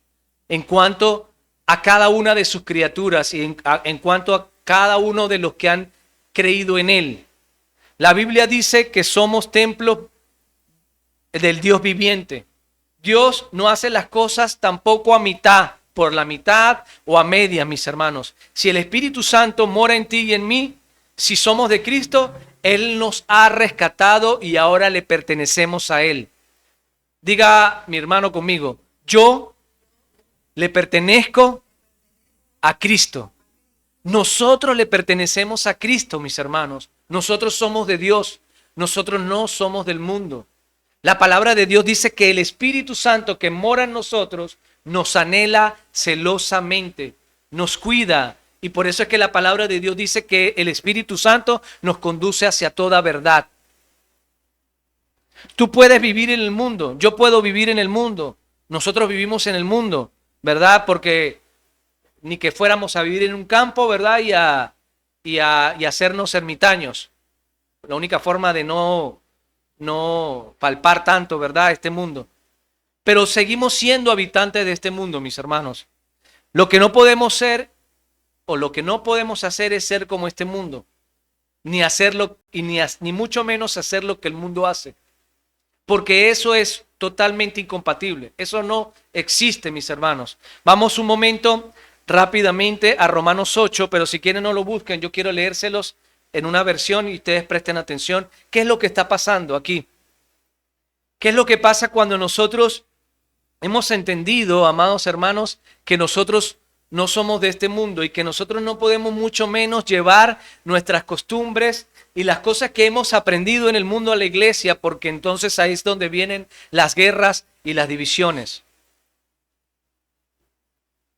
en cuanto a cada una de sus criaturas y en cuanto a cada uno de los que han creído en Él. La Biblia dice que somos templos del Dios viviente. Dios no hace las cosas tampoco a mitad, por la mitad o a media, mis hermanos. Si el Espíritu Santo mora en ti y en mí, si somos de Cristo, Él nos ha rescatado y ahora le pertenecemos a Él. Diga mi hermano conmigo, yo le pertenezco a Cristo. Nosotros le pertenecemos a Cristo, mis hermanos. Nosotros somos de Dios. Nosotros no somos del mundo. La palabra de Dios dice que el Espíritu Santo que mora en nosotros nos anhela celosamente, nos cuida. Y por eso es que la palabra de Dios dice que el Espíritu Santo nos conduce hacia toda verdad. Tú puedes vivir en el mundo, yo puedo vivir en el mundo. Nosotros vivimos en el mundo, ¿verdad? Porque ni que fuéramos a vivir en un campo, ¿verdad? Y hacernos ermitaños. La única forma de no palpar tanto, ¿verdad? Este mundo. Pero seguimos siendo habitantes de este mundo, mis hermanos. Lo que no podemos ser o lo que no podemos hacer es ser como este mundo. Ni hacerlo, y ni mucho menos hacer lo que el mundo hace. Porque eso es totalmente incompatible. Eso no existe, mis hermanos. Vamos un momento rápidamente a Romanos 8, pero si quieren no lo busquen, yo quiero leérselos en una versión y ustedes presten atención. ¿Qué es lo que está pasando aquí? ¿Qué es lo que pasa cuando nosotros hemos entendido, amados hermanos, que nosotros no somos de este mundo y que nosotros no podemos mucho menos llevar nuestras costumbres y las cosas que hemos aprendido en el mundo a la iglesia, porque entonces ahí es donde vienen las guerras y las divisiones?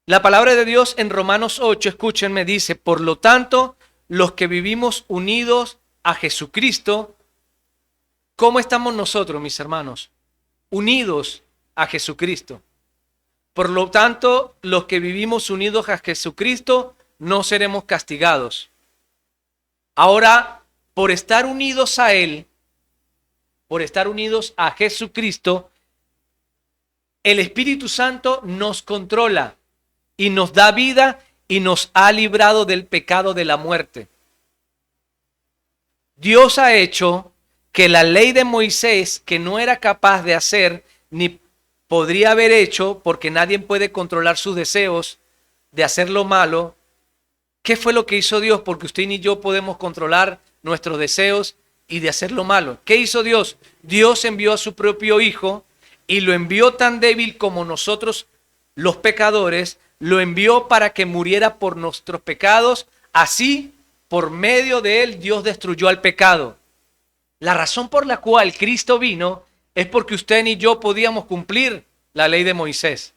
La palabra de Dios en Romanos 8, escúchenme, dice, por lo tanto, los que vivimos unidos a Jesucristo, ¿cómo estamos nosotros, mis hermanos? Unidos a Jesucristo. Por lo tanto, los que vivimos unidos a Jesucristo no seremos castigados. Ahora, por estar unidos a Él, por estar unidos a Jesucristo, el Espíritu Santo nos controla y nos da vida y nos ha librado del pecado de la muerte. Dios ha hecho que la ley de Moisés, que no era capaz de hacer ni podría haber hecho, porque nadie puede controlar sus deseos de hacer lo malo. ¿Qué fue lo que hizo Dios? Porque usted ni yo podemos controlar nuestros deseos y de hacer lo malo. ¿Qué hizo Dios? Dios envió a su propio Hijo y lo envió tan débil como nosotros, los pecadores, lo envió para que muriera por nuestros pecados. Así, por medio de él, Dios destruyó al pecado. La razón por la cual Cristo vino es porque usted ni yo podíamos cumplir la ley de Moisés,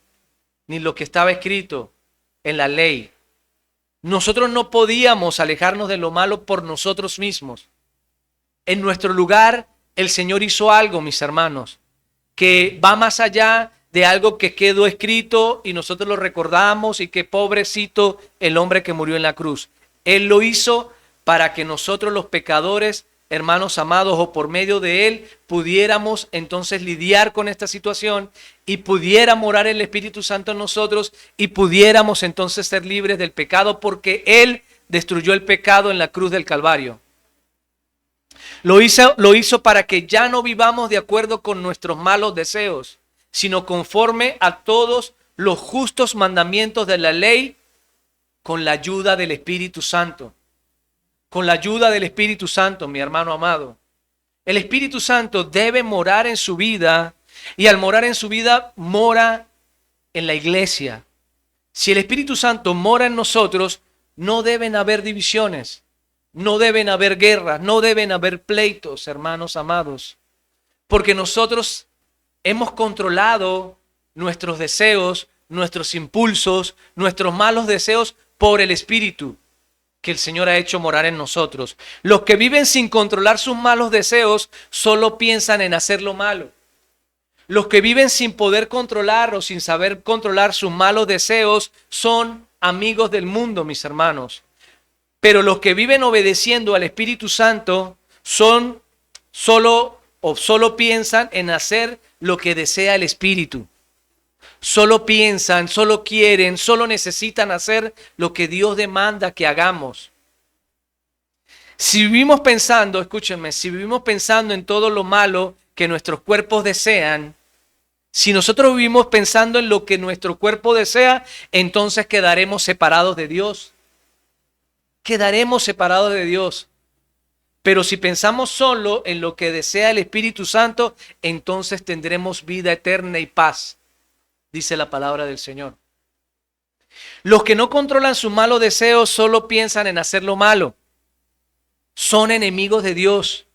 ni lo que estaba escrito en la ley. Nosotros no podíamos alejarnos de lo malo por nosotros mismos. En nuestro lugar, el Señor hizo algo, mis hermanos, que va más allá de algo que quedó escrito y nosotros lo recordamos y que pobrecito el hombre que murió en la cruz. Él lo hizo para que nosotros los pecadores, hermanos amados, o por medio de Él, pudiéramos entonces lidiar con esta situación y pudiera morar el Espíritu Santo en nosotros y pudiéramos entonces ser libres del pecado, porque Él destruyó el pecado en la cruz del Calvario. Lo hizo para que ya no vivamos de acuerdo con nuestros malos deseos, sino conforme a todos los justos mandamientos de la ley, con la ayuda del Espíritu Santo. Con la ayuda del Espíritu Santo, mi hermano amado. El Espíritu Santo debe morar en su vida, y al morar en su vida, mora en la iglesia. Si el Espíritu Santo mora en nosotros, no deben haber divisiones, no deben haber guerras, no deben haber pleitos, hermanos amados, porque nosotros hemos controlado nuestros deseos, nuestros impulsos, nuestros malos deseos por el Espíritu que el Señor ha hecho morar en nosotros. Los que viven sin controlar sus malos deseos solo piensan en hacer lo malo. Los que viven sin poder controlar o sin saber controlar sus malos deseos son amigos del mundo, mis hermanos. Pero los que viven obedeciendo al Espíritu Santo son solo piensan en hacer lo que desea el Espíritu. Solo piensan, solo quieren, solo necesitan hacer lo que Dios demanda que hagamos. Si vivimos pensando, escúchenme, si vivimos pensando en todo lo malo que nuestros cuerpos desean, si nosotros vivimos pensando en lo que nuestro cuerpo desea, entonces quedaremos separados de Dios. Quedaremos separados de Dios. Pero si pensamos solo en lo que desea el Espíritu Santo, entonces tendremos vida eterna y paz, dice la palabra del Señor. Los que no controlan sus malos deseos solo piensan en hacer lo malo. Son enemigos de Dios.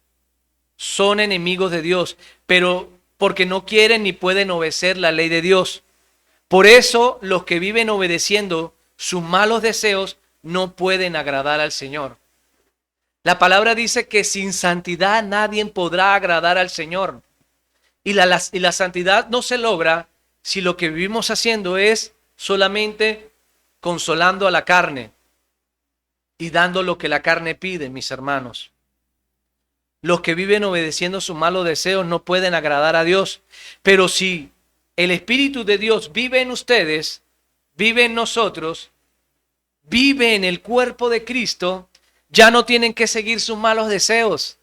Son enemigos de Dios, pero porque no quieren ni pueden obedecer la ley de Dios. Por eso los que viven obedeciendo sus malos deseos no pueden agradar al Señor. La palabra dice que sin santidad nadie podrá agradar al Señor. Y la santidad no se logra si lo que vivimos haciendo es solamente consolando a la carne y dando lo que la carne pide, mis hermanos. Los que viven obedeciendo sus malos deseos no pueden agradar a Dios. Pero si el Espíritu de Dios vive en ustedes, vive en nosotros, vive en el cuerpo de Cristo, ya no tienen que seguir sus malos deseos.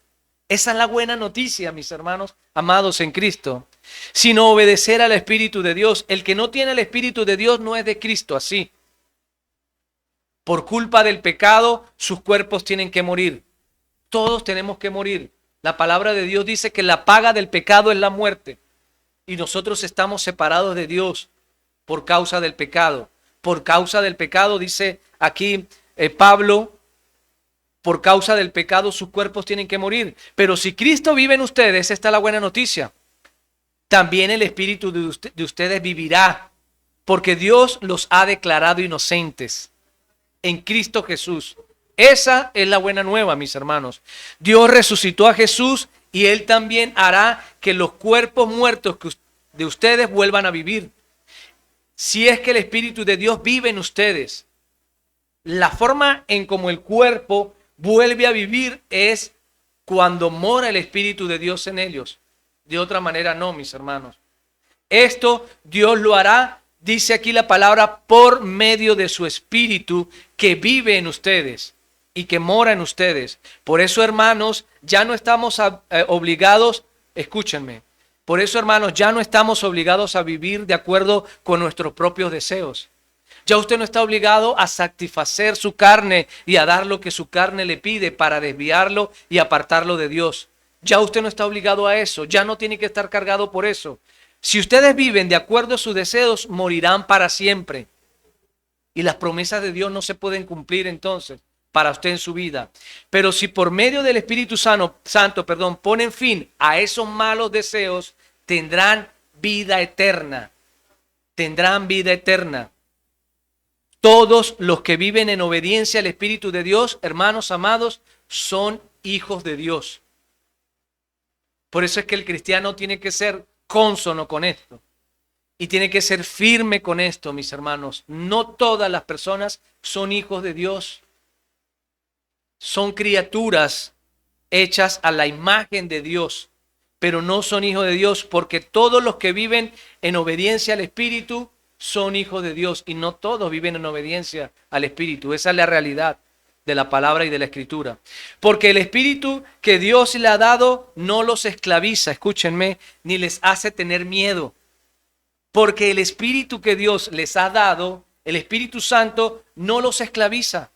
Esa es la buena noticia, mis hermanos amados en Cristo. Sino obedecer al Espíritu de Dios. El que no tiene el Espíritu de Dios no es de Cristo, así. Por culpa del pecado, sus cuerpos tienen que morir. Todos tenemos que morir. La palabra de Dios dice que la paga del pecado es la muerte. Y nosotros estamos separados de Dios por causa del pecado. Por causa del pecado, dice aquí Pablo, por causa del pecado sus cuerpos tienen que morir. Pero si Cristo vive en ustedes, esta es la buena noticia. También el Espíritu de ustedes vivirá, porque Dios los ha declarado inocentes en Cristo Jesús. Esa es la buena nueva, mis hermanos. Dios resucitó a Jesús y Él también hará que los cuerpos muertos de ustedes vuelvan a vivir. Si es que el Espíritu de Dios vive en ustedes, la forma en como el cuerpo vuelve a vivir es cuando mora el Espíritu de Dios en ellos. De otra manera no, mis hermanos. Esto Dios lo hará, dice aquí la palabra, por medio de su Espíritu que vive en ustedes y que mora en ustedes. Por eso, hermanos, ya no estamos obligados, escúchenme, por eso, hermanos, ya no estamos obligados a vivir de acuerdo con nuestros propios deseos. Ya usted no está obligado a satisfacer su carne y a dar lo que su carne le pide para desviarlo y apartarlo de Dios. Ya usted no está obligado a eso, ya no tiene que estar cargado por eso. Si ustedes viven de acuerdo a sus deseos, morirán para siempre. Y las promesas de Dios no se pueden cumplir entonces para usted en su vida. Pero si por medio del Espíritu Santo, ponen fin a esos malos deseos, tendrán vida eterna. Tendrán vida eterna. Todos los que viven en obediencia al Espíritu de Dios, hermanos amados, son hijos de Dios. Por eso es que el cristiano tiene que ser cónsono con esto. Y tiene que ser firme con esto, mis hermanos. No todas las personas son hijos de Dios. Son criaturas hechas a la imagen de Dios, pero no son hijos de Dios, porque todos los que viven en obediencia al Espíritu son hijos de Dios, y no todos viven en obediencia al Espíritu. Esa es la realidad de la palabra y de la Escritura. Porque el Espíritu que Dios le ha dado no los esclaviza, escúchenme, ni les hace tener miedo. Porque el Espíritu que Dios les ha dado, el Espíritu Santo, no los esclaviza,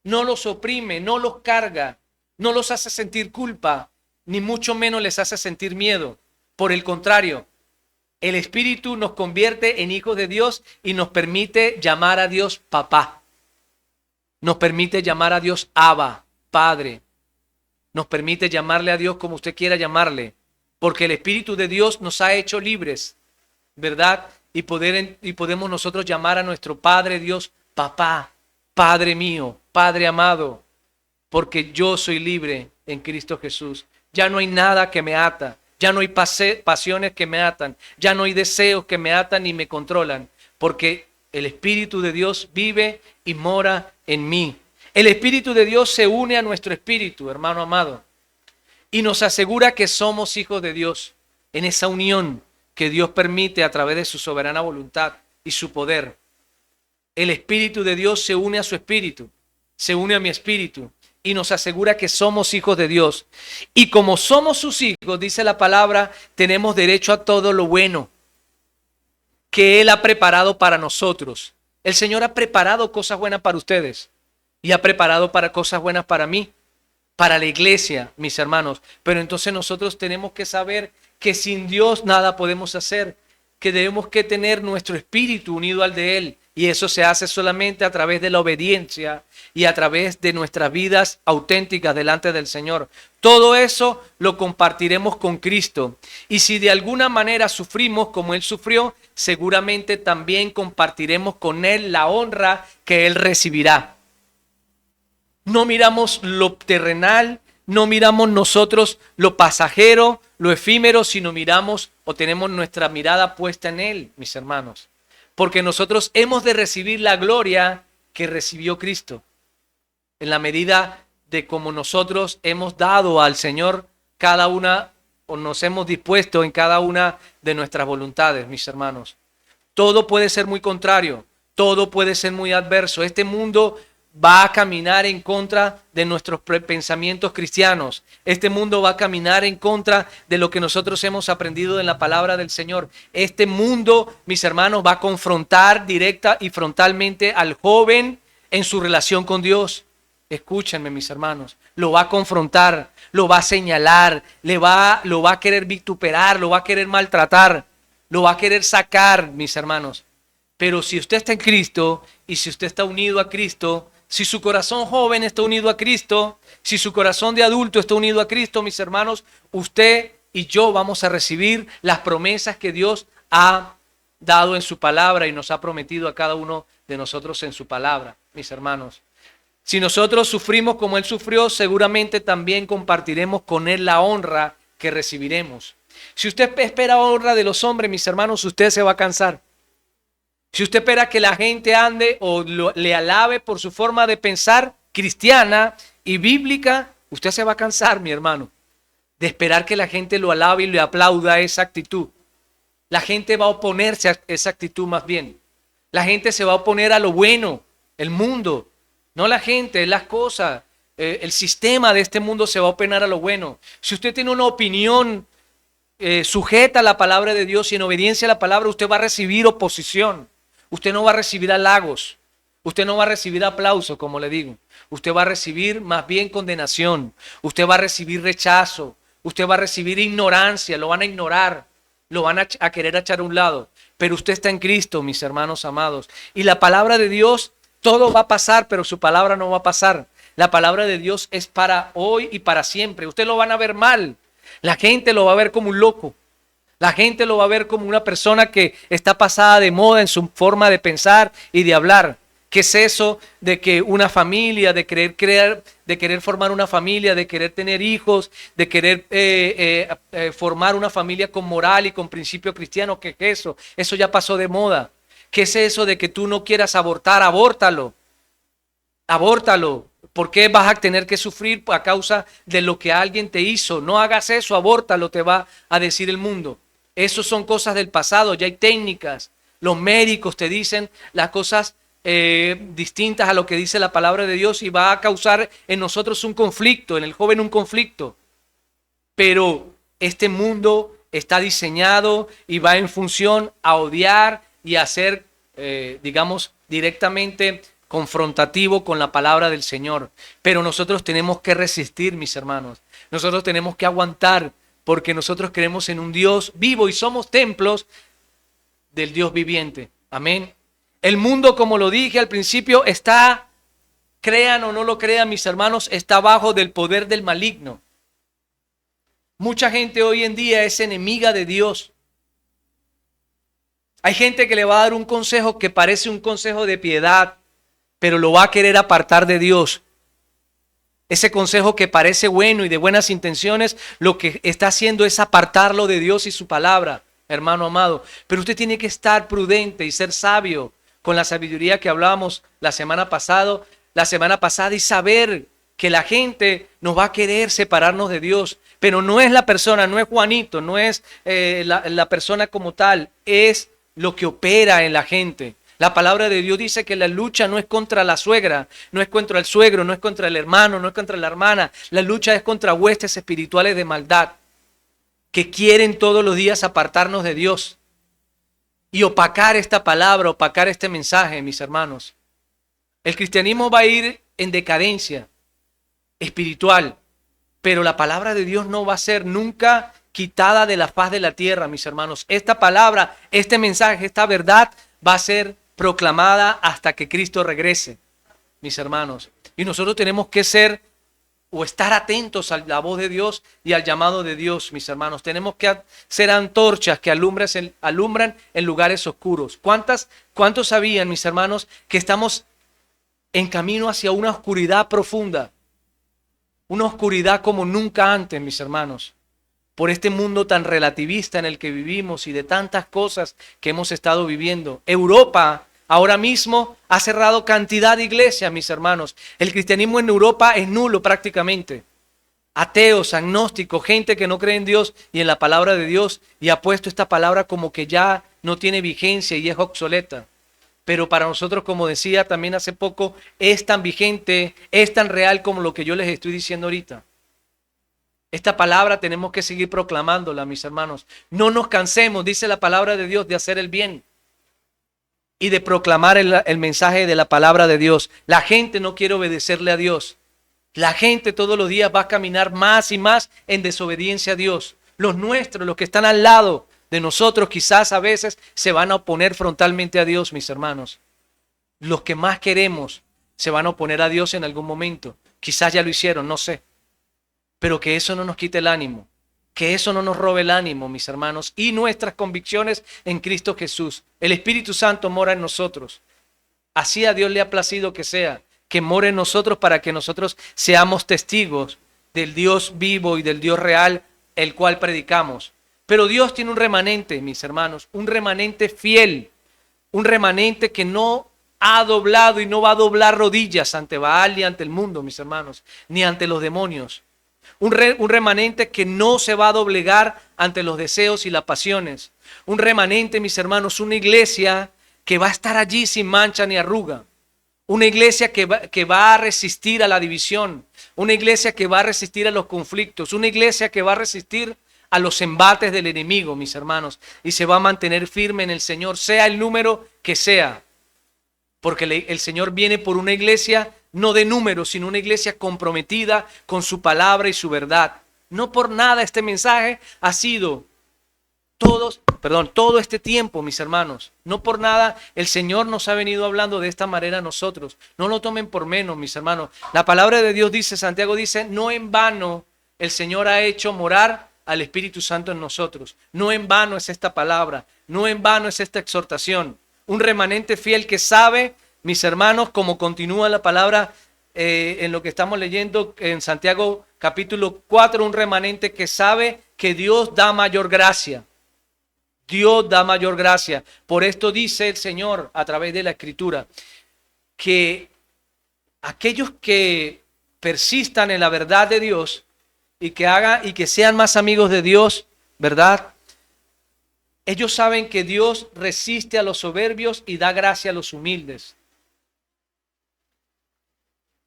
no los oprime, no los carga, no los hace sentir culpa, ni mucho menos les hace sentir miedo. Por el contrario, El Espíritu nos convierte en hijos de Dios y nos permite llamar a Dios papá. Nos permite llamar a Dios Abba, Padre. Nos permite llamarle a Dios como usted quiera llamarle. Porque el Espíritu de Dios nos ha hecho libres, ¿verdad? Y podemos nosotros llamar a nuestro Padre Dios papá, Padre mío, Padre amado. Porque yo soy libre en Cristo Jesús. Ya no hay nada que me ata. Ya no hay pasiones que me atan. Ya no hay deseos que me atan y me controlan. Porque el Espíritu de Dios vive y mora en mí. El Espíritu de Dios se une a nuestro espíritu, hermano amado. Y nos asegura que somos hijos de Dios. En esa unión que Dios permite a través de su soberana voluntad y su poder. El Espíritu de Dios se une a su espíritu. Se une a mi espíritu. Y nos asegura que somos hijos de Dios. Y como somos sus hijos, dice la palabra, tenemos derecho a todo lo bueno que Él ha preparado para nosotros. El Señor ha preparado cosas buenas para ustedes. Y ha preparado para cosas buenas para mí, para la iglesia, mis hermanos. Pero entonces nosotros tenemos que saber que sin Dios nada podemos hacer. Que debemos que tener nuestro espíritu unido al de Él. Y eso se hace solamente a través de la obediencia y a través de nuestras vidas auténticas delante del Señor. Todo eso lo compartiremos con Cristo. Y si de alguna manera sufrimos como Él sufrió, seguramente también compartiremos con Él la honra que Él recibirá. No miramos lo terrenal, no miramos nosotros lo pasajero, lo efímero, sino miramos o tenemos nuestra mirada puesta en Él, mis hermanos. Porque nosotros hemos de recibir la gloria que recibió Cristo. En la medida de como nosotros hemos dado al Señor cada una, o nos hemos dispuesto en cada una de nuestras voluntades, mis hermanos. Todo puede ser muy contrario, todo puede ser muy adverso. Este mundo va a caminar en contra de nuestros pensamientos cristianos. Este mundo va a caminar en contra de lo que nosotros hemos aprendido en la palabra del Señor. Este mundo, mis hermanos, va a confrontar directa y frontalmente al joven en su relación con Dios. Escúchenme, mis hermanos, lo va a confrontar, lo va a señalar, lo va a querer vituperar, lo va a querer maltratar, lo va a querer sacar, mis hermanos. Pero si usted está en Cristo y si usted está unido a Cristo, si su corazón joven está unido a Cristo, si su corazón de adulto está unido a Cristo, mis hermanos, usted y yo vamos a recibir las promesas que Dios ha dado en su palabra y nos ha prometido a cada uno de nosotros en su palabra, mis hermanos. Si nosotros sufrimos como Él sufrió, seguramente también compartiremos con Él la honra que recibiremos. Si usted espera honra de los hombres, mis hermanos, usted se va a cansar. Si usted espera que la gente ande o le alabe por su forma de pensar cristiana y bíblica, usted se va a cansar, mi hermano, de esperar que la gente lo alabe y le aplauda esa actitud. La gente va a oponerse a esa actitud más bien. La gente se va a oponer a lo bueno, el mundo, no la gente, las cosas. El sistema de este mundo se va a oponer a lo bueno. Si usted tiene una opinión sujeta a la palabra de Dios y en obediencia a la palabra, usted va a recibir oposición. Usted no va a recibir halagos, usted no va a recibir aplausos, como le digo. Usted va a recibir más bien condenación, usted va a recibir rechazo, usted va a recibir ignorancia, lo van a ignorar, lo van a querer echar a un lado. Pero usted está en Cristo, mis hermanos amados. Y la palabra de Dios, todo va a pasar, pero su palabra no va a pasar. La palabra de Dios es para hoy y para siempre. Usted lo van a ver mal, la gente lo va a ver como un loco. La gente lo va a ver como una persona que está pasada de moda en su forma de pensar y de hablar. ¿Qué es eso de que una familia, de querer formar una familia, de querer tener hijos, de querer formar una familia con moral y con principio cristiano? ¿Qué es eso? Eso ya pasó de moda. ¿Qué es eso de que tú no quieras abortar? Abórtalo. Abórtalo. ¿Por qué vas a tener que sufrir a causa de lo que alguien te hizo? No hagas eso, abórtalo, te va a decir el mundo. Eso son cosas del pasado, ya hay técnicas. Los médicos te dicen las cosas distintas a lo que dice la palabra de Dios y va a causar en nosotros un conflicto, en el joven un conflicto. Pero este mundo está diseñado y va en función a odiar y a ser, digamos, directamente confrontativo con la palabra del Señor. Pero nosotros tenemos que resistir, mis hermanos. Nosotros tenemos que aguantar porque nosotros creemos en un Dios vivo y somos templos del Dios viviente. Amén. El mundo, como lo dije al principio, está, crean o no lo crean mis hermanos, está bajo del poder del maligno. Mucha gente hoy en día es enemiga de Dios. Hay gente que le va a dar un consejo que parece un consejo de piedad, pero lo va a querer apartar de Dios. Ese consejo que parece bueno y de buenas intenciones, lo que está haciendo es apartarlo de Dios y su palabra, hermano amado. Pero usted tiene que estar prudente y ser sabio con la sabiduría que hablábamos la semana pasada y saber que la gente nos va a querer separarnos de Dios. Pero no es la persona, no es Juanito, no es la persona como tal, es lo que opera en la gente. La palabra de Dios dice que la lucha no es contra la suegra, no es contra el suegro, no es contra el hermano, no es contra la hermana. La lucha es contra huestes espirituales de maldad que quieren todos los días apartarnos de Dios y opacar esta palabra, opacar este mensaje, mis hermanos. El cristianismo va a ir en decadencia espiritual, pero la palabra de Dios no va a ser nunca quitada de la faz de la tierra, mis hermanos. Esta palabra, este mensaje, esta verdad va a ser proclamada hasta que Cristo regrese, mis hermanos. Y nosotros tenemos que ser o estar atentos a la voz de Dios y al llamado de Dios, mis hermanos. Tenemos que ser antorchas que alumbran en lugares oscuros. ¿Cuántos sabían, mis hermanos, que estamos en camino hacia una oscuridad profunda? Una oscuridad como nunca antes, mis hermanos. Por este mundo tan relativista en el que vivimos y de tantas cosas que hemos estado viviendo. Europa ahora mismo ha cerrado cantidad de iglesias, mis hermanos. El cristianismo en Europa es nulo prácticamente. Ateos, agnósticos, gente que no cree en Dios y en la palabra de Dios y ha puesto esta palabra como que ya no tiene vigencia y es obsoleta. Pero para nosotros, como decía también hace poco, es tan vigente, es tan real como lo que yo les estoy diciendo ahorita. Esta palabra tenemos que seguir proclamándola, mis hermanos. No nos cansemos, dice la palabra de Dios, de hacer el bien y de proclamar el mensaje de la palabra de Dios. La gente no quiere obedecerle a Dios. La gente todos los días va a caminar más y más en desobediencia a Dios. Los nuestros, los que están al lado de nosotros, quizás a veces se van a oponer frontalmente a Dios, mis hermanos. Los que más queremos se van a oponer a Dios en algún momento. Quizás ya lo hicieron, no sé. Pero que eso no nos quite el ánimo, que eso no nos robe el ánimo, mis hermanos, y nuestras convicciones en Cristo Jesús. El Espíritu Santo mora en nosotros. Así a Dios le ha placido que sea, que more en nosotros para que nosotros seamos testigos del Dios vivo y del Dios real, el cual predicamos. Pero Dios tiene un remanente, mis hermanos, un remanente fiel, un remanente que no ha doblado y no va a doblar rodillas ante Baal y ante el mundo, mis hermanos, ni ante los demonios. Un remanente que no se va a doblegar ante los deseos y las pasiones. Un remanente, mis hermanos, una iglesia que va a estar allí sin mancha ni arruga. Una iglesia que va a resistir a la división. Una iglesia que va a resistir a los conflictos. Una iglesia que va a resistir a los embates del enemigo, mis hermanos. Y se va a mantener firme en el Señor, sea el número que sea. Porque el Señor viene por una iglesia no de números, sino una iglesia comprometida con su palabra y su verdad. No por nada este mensaje ha sido todo este tiempo, mis hermanos. No por nada el Señor nos ha venido hablando de esta manera a nosotros. No lo tomen por menos, mis hermanos. La palabra de Dios dice, Santiago dice, no en vano el Señor ha hecho morar al Espíritu Santo en nosotros. No en vano es esta palabra. No en vano es esta exhortación. Un remanente fiel que sabe, mis hermanos, como continúa la palabra en lo que estamos leyendo en Santiago capítulo 4, un remanente que sabe que Dios da mayor gracia. Dios da mayor gracia. Por esto dice el Señor a través de la Escritura, que aquellos que persistan en la verdad de Dios y que sean más amigos de Dios, ¿verdad? Ellos saben que Dios resiste a los soberbios y da gracia a los humildes.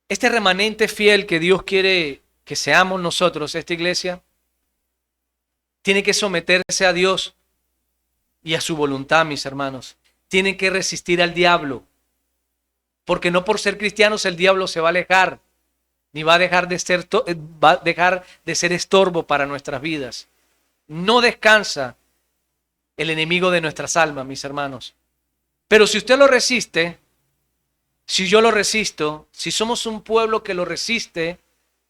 Este remanente fiel que Dios quiere que seamos nosotros, esta iglesia, tiene que someterse a Dios y a su voluntad, mis hermanos. Tienen que resistir al diablo, porque no por ser cristianos el diablo se va a alejar, ni va a dejar de ser estorbo para nuestras vidas. No descansa el enemigo de nuestras almas, mis hermanos. Pero si usted lo resiste, si yo lo resisto, si somos un pueblo que lo resiste,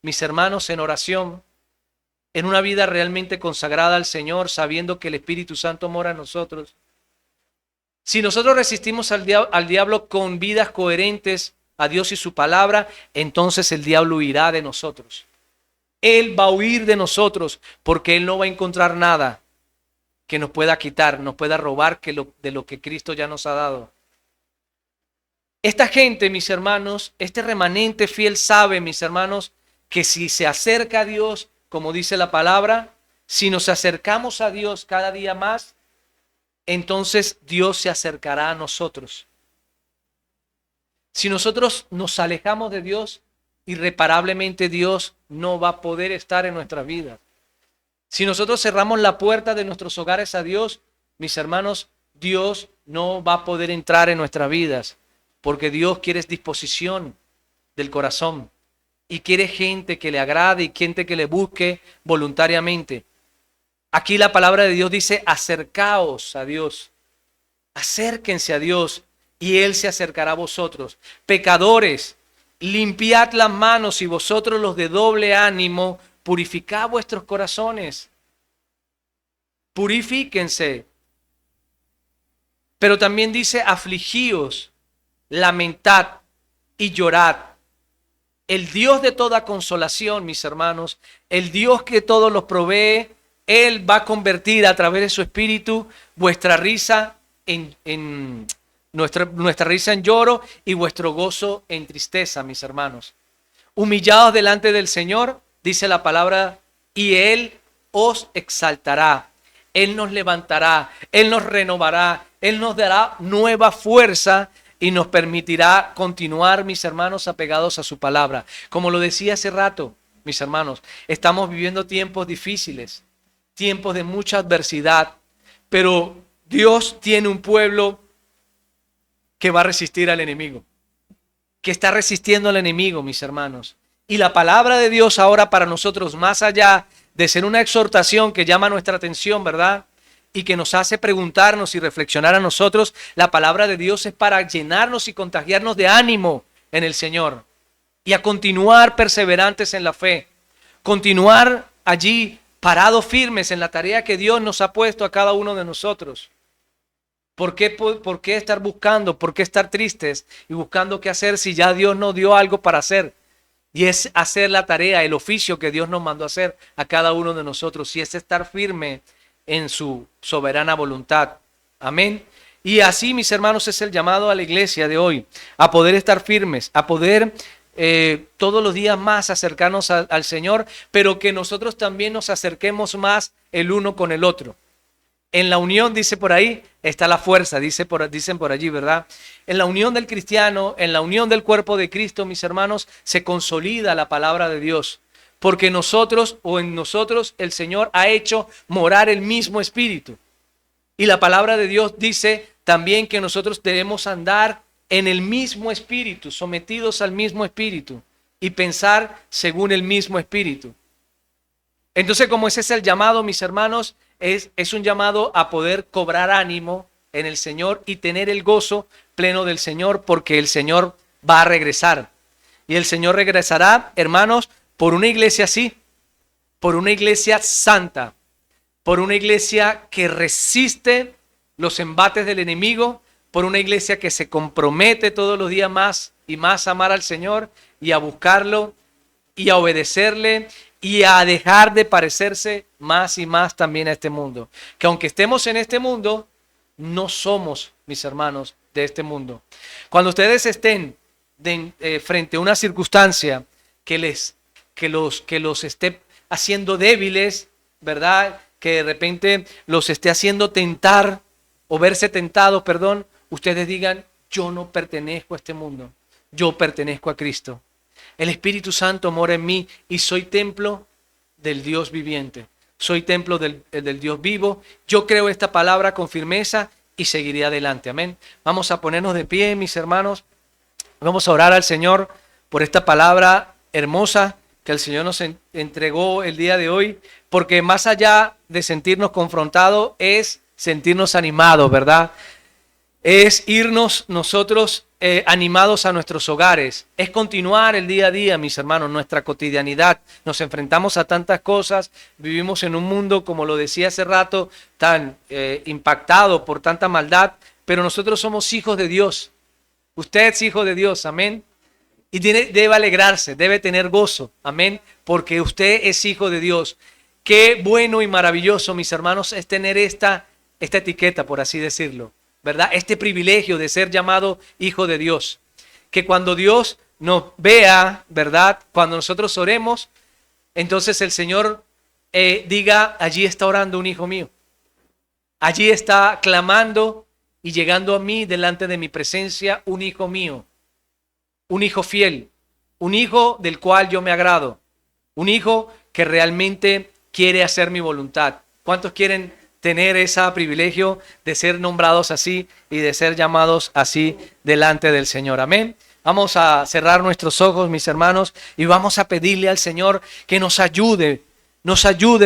mis hermanos, en oración, en una vida realmente consagrada al Señor, sabiendo que el Espíritu Santo mora en nosotros, si nosotros resistimos al diablo con vidas coherentes a Dios y su palabra, entonces el diablo huirá de nosotros. Él va a huir de nosotros porque Él no va a encontrar nada que nos pueda quitar, nos pueda robar de lo que Cristo ya nos ha dado. Esta gente, mis hermanos, este remanente fiel sabe, mis hermanos, que si se acerca a Dios, como dice la palabra, si nos acercamos a Dios cada día más, entonces Dios se acercará a nosotros. Si nosotros nos alejamos de Dios, irreparablemente Dios no va a poder estar en nuestras vidas. Si nosotros cerramos la puerta de nuestros hogares a Dios, mis hermanos, Dios no va a poder entrar en nuestras vidas, porque Dios quiere disposición del corazón y quiere gente que le agrade y gente que le busque voluntariamente. Aquí la palabra de Dios dice: acercaos a Dios, acérquense a Dios y Él se acercará a vosotros. Pecadores, limpiad las manos, y vosotros los de doble ánimo, purificad vuestros corazones. Purifíquense. Pero también dice: afligíos, lamentad y llorad. El Dios de toda consolación, mis hermanos, el Dios que todo los provee, Él va a convertir a través de su Espíritu vuestra risa en nuestra risa en lloro y vuestro gozo en tristeza, mis hermanos. Humillados delante del Señor, dice la palabra, y Él os exaltará. Él nos levantará, Él nos renovará, Él nos dará nueva fuerza y nos permitirá continuar, mis hermanos, apegados a su palabra. Como lo decía hace rato, mis hermanos, estamos viviendo tiempos difíciles, tiempos de mucha adversidad, pero Dios tiene un pueblo que va a resistir al enemigo, que está resistiendo al enemigo, mis hermanos. Y la palabra de Dios ahora para nosotros, más allá de ser una exhortación que llama nuestra atención, ¿verdad?, y que nos hace preguntarnos y reflexionar a nosotros, la palabra de Dios es para llenarnos y contagiarnos de ánimo en el Señor y a continuar perseverantes en la fe, continuar allí parados firmes en la tarea que Dios nos ha puesto a cada uno de nosotros. ¿Por qué estar buscando? ¿Por qué estar tristes y buscando qué hacer si ya Dios nos dio algo para hacer? Y es hacer la tarea, el oficio que Dios nos mandó a hacer a cada uno de nosotros. Y es estar firme en su soberana voluntad. Amén. Y así, mis hermanos, es el llamado a la iglesia de hoy, a poder estar firmes, a poder todos los días más acercarnos al Señor, pero que nosotros también nos acerquemos más el uno con el otro. En la unión, dice por ahí, está la fuerza, dicen por allí, ¿verdad? En la unión del cristiano, en la unión del cuerpo de Cristo, mis hermanos, se consolida la palabra de Dios. Porque en nosotros el Señor ha hecho morar el mismo Espíritu. Y la palabra de Dios dice también que nosotros debemos andar en el mismo Espíritu, sometidos al mismo Espíritu y pensar según el mismo Espíritu. Entonces, como ese es el llamado, mis hermanos, es un llamado a poder cobrar ánimo en el Señor y tener el gozo pleno del Señor, porque el Señor va a regresar. Y el Señor regresará, hermanos, por una iglesia así, por una iglesia santa, por una iglesia que resiste los embates del enemigo, por una iglesia que se compromete todos los días más y más a amar al Señor y a buscarlo y a obedecerle y a dejar de parecerse más y más también a este mundo. Que aunque estemos en este mundo, no somos, mis hermanos, de este mundo. Cuando ustedes estén frente a una circunstancia que los esté haciendo débiles, ¿verdad?, que de repente los esté haciendo tentar o verse tentados, perdón, ustedes digan: yo no pertenezco a este mundo, yo pertenezco a Cristo. El Espíritu Santo mora en mí y soy templo del Dios viviente. Soy templo del Dios vivo. Yo creo esta palabra con firmeza y seguiré adelante. Amén. Vamos a ponernos de pie, mis hermanos. Vamos a orar al Señor por esta palabra hermosa que el Señor nos entregó el día de hoy, porque más allá de sentirnos confrontados es sentirnos animados, ¿verdad? Es irnos nosotros animados a nuestros hogares. Es continuar el día a día, mis hermanos, nuestra cotidianidad. Nos enfrentamos a tantas cosas. Vivimos en un mundo, como lo decía hace rato, tan impactado por tanta maldad. Pero nosotros somos hijos de Dios. Usted es hijo de Dios, amén. Y debe alegrarse, debe tener gozo, amén. Porque usted es hijo de Dios. Qué bueno y maravilloso, mis hermanos, es tener esta etiqueta, por así decirlo, ¿verdad? Este privilegio de ser llamado hijo de Dios. Que cuando Dios nos vea, ¿verdad? Cuando nosotros oremos, entonces el Señor diga, allí está orando un hijo mío. Allí está clamando y llegando a mí delante de mi presencia un hijo mío. Un hijo fiel. Un hijo del cual yo me agrado. Un hijo que realmente quiere hacer mi voluntad. ¿Cuántos quieren tener ese privilegio de ser nombrados así y de ser llamados así delante del Señor? Amén. Vamos a cerrar nuestros ojos, mis hermanos, y vamos a pedirle al Señor que nos ayude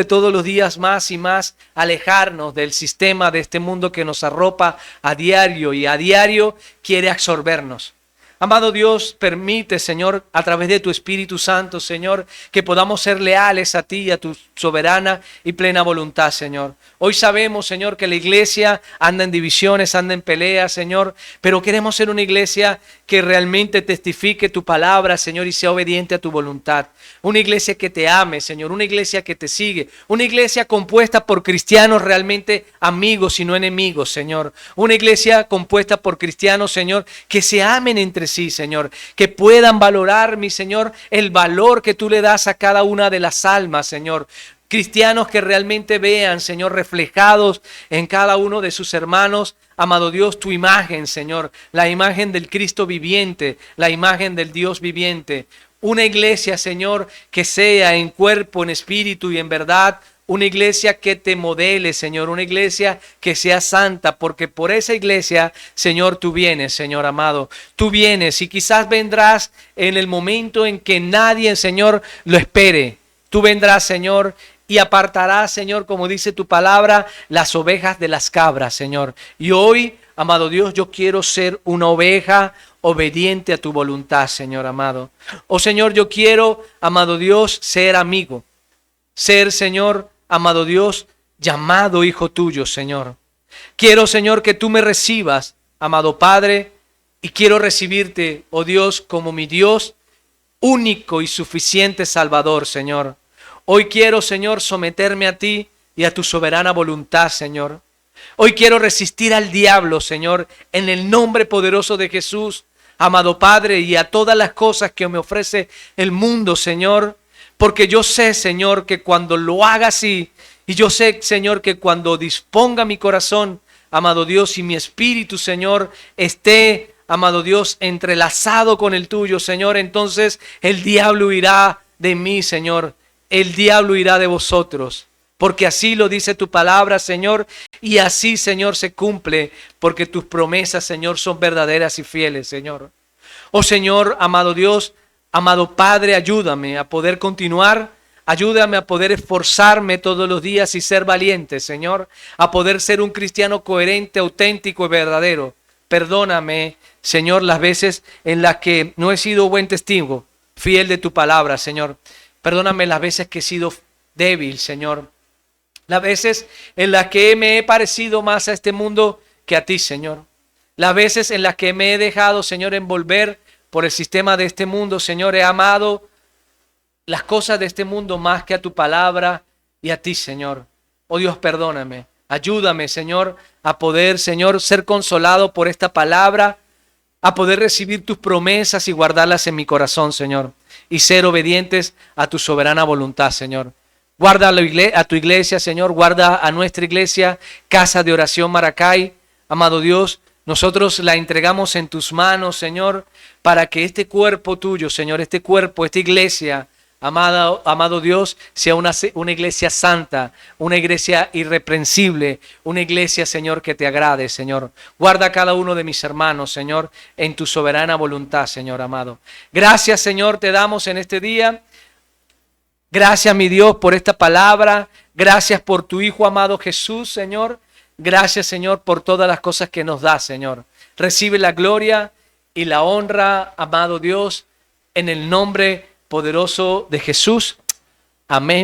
todos los días más y más a alejarnos del sistema de este mundo que nos arropa a diario y a diario quiere absorbernos. Amado Dios, permite, Señor, a través de tu Espíritu Santo, Señor, que podamos ser leales a ti y a tu soberana y plena voluntad, Señor. Hoy sabemos, Señor, que la iglesia anda en divisiones, anda en peleas, Señor, pero queremos ser una iglesia que realmente testifique tu palabra, Señor, y sea obediente a tu voluntad. Una iglesia que te ame, Señor, una iglesia que te sigue, una iglesia compuesta por cristianos realmente amigos y no enemigos, Señor. Una iglesia compuesta por cristianos, Señor, que se amen entre sí, Señor, que puedan valorar, mi Señor, el valor que tú le das a cada una de las almas, Señor. Cristianos que realmente vean, Señor, reflejados en cada uno de sus hermanos, amado Dios, tu imagen, Señor, la imagen del Cristo viviente, la imagen del Dios viviente. Una iglesia, Señor, que sea en cuerpo, en espíritu y en verdad, una iglesia que te modele, Señor, una iglesia que sea santa, porque por esa iglesia, Señor, tú vienes, Señor amado. Tú vienes y quizás vendrás en el momento en que nadie, Señor, lo espere. Tú vendrás, Señor, y apartarás, Señor, como dice tu palabra, las ovejas de las cabras, Señor. Y hoy, amado Dios, yo quiero ser una oveja obediente a tu voluntad, Señor amado. Oh, Señor, yo quiero, amado Dios, ser amigo. Ser, Señor, amado Dios, llamado hijo tuyo, Señor. Quiero, Señor, que tú me recibas, amado Padre, y quiero recibirte, oh Dios, como mi Dios, único y suficiente Salvador, Señor. Hoy quiero, Señor, someterme a ti y a tu soberana voluntad, Señor. Hoy quiero resistir al diablo, Señor, en el nombre poderoso de Jesús, amado Padre, y a todas las cosas que me ofrece el mundo, Señor. Porque yo sé, Señor, que cuando lo haga así, y yo sé, Señor, que cuando disponga mi corazón, amado Dios, y mi espíritu, Señor, esté, amado Dios, entrelazado con el tuyo, Señor, entonces el diablo huirá de mí, Señor. El diablo irá de vosotros. Porque así lo dice tu palabra, Señor, y así, Señor, se cumple, porque tus promesas, Señor, son verdaderas y fieles, Señor. Oh, Señor, amado Dios, amado Padre, ayúdame a poder continuar, ayúdame a poder esforzarme todos los días y ser valiente, Señor, a poder ser un cristiano coherente, auténtico y verdadero. Perdóname, Señor, las veces en las que no he sido buen testigo, fiel de tu palabra, Señor. Perdóname las veces que he sido débil, Señor. Las veces en las que me he parecido más a este mundo que a ti, Señor. Las veces en las que me he dejado, Señor, envolver por el sistema de este mundo, Señor. He amado las cosas de este mundo más que a tu palabra y a ti, Señor. Oh Dios, perdóname. Ayúdame, Señor, a poder, Señor, ser consolado por esta palabra, a poder recibir tus promesas y guardarlas en mi corazón, Señor, y ser obedientes a tu soberana voluntad, Señor. Guarda a tu iglesia, Señor, guarda a nuestra iglesia, Casa de Oración Maracay. Amado Dios, nosotros la entregamos en tus manos, Señor, para que este cuerpo tuyo, Señor, este cuerpo, esta iglesia, amado Dios, sea una iglesia santa, una iglesia irreprensible, una iglesia, Señor, que te agrade, Señor. Guarda a cada uno de mis hermanos, Señor, en tu soberana voluntad, Señor amado. Gracias, Señor, te damos en este día. Gracias, mi Dios, por esta palabra. Gracias por tu Hijo amado Jesús, Señor. Gracias, Señor, por todas las cosas que nos das, Señor. Recibe la gloria y la honra, amado Dios, en el nombre poderoso de Jesús. Amén.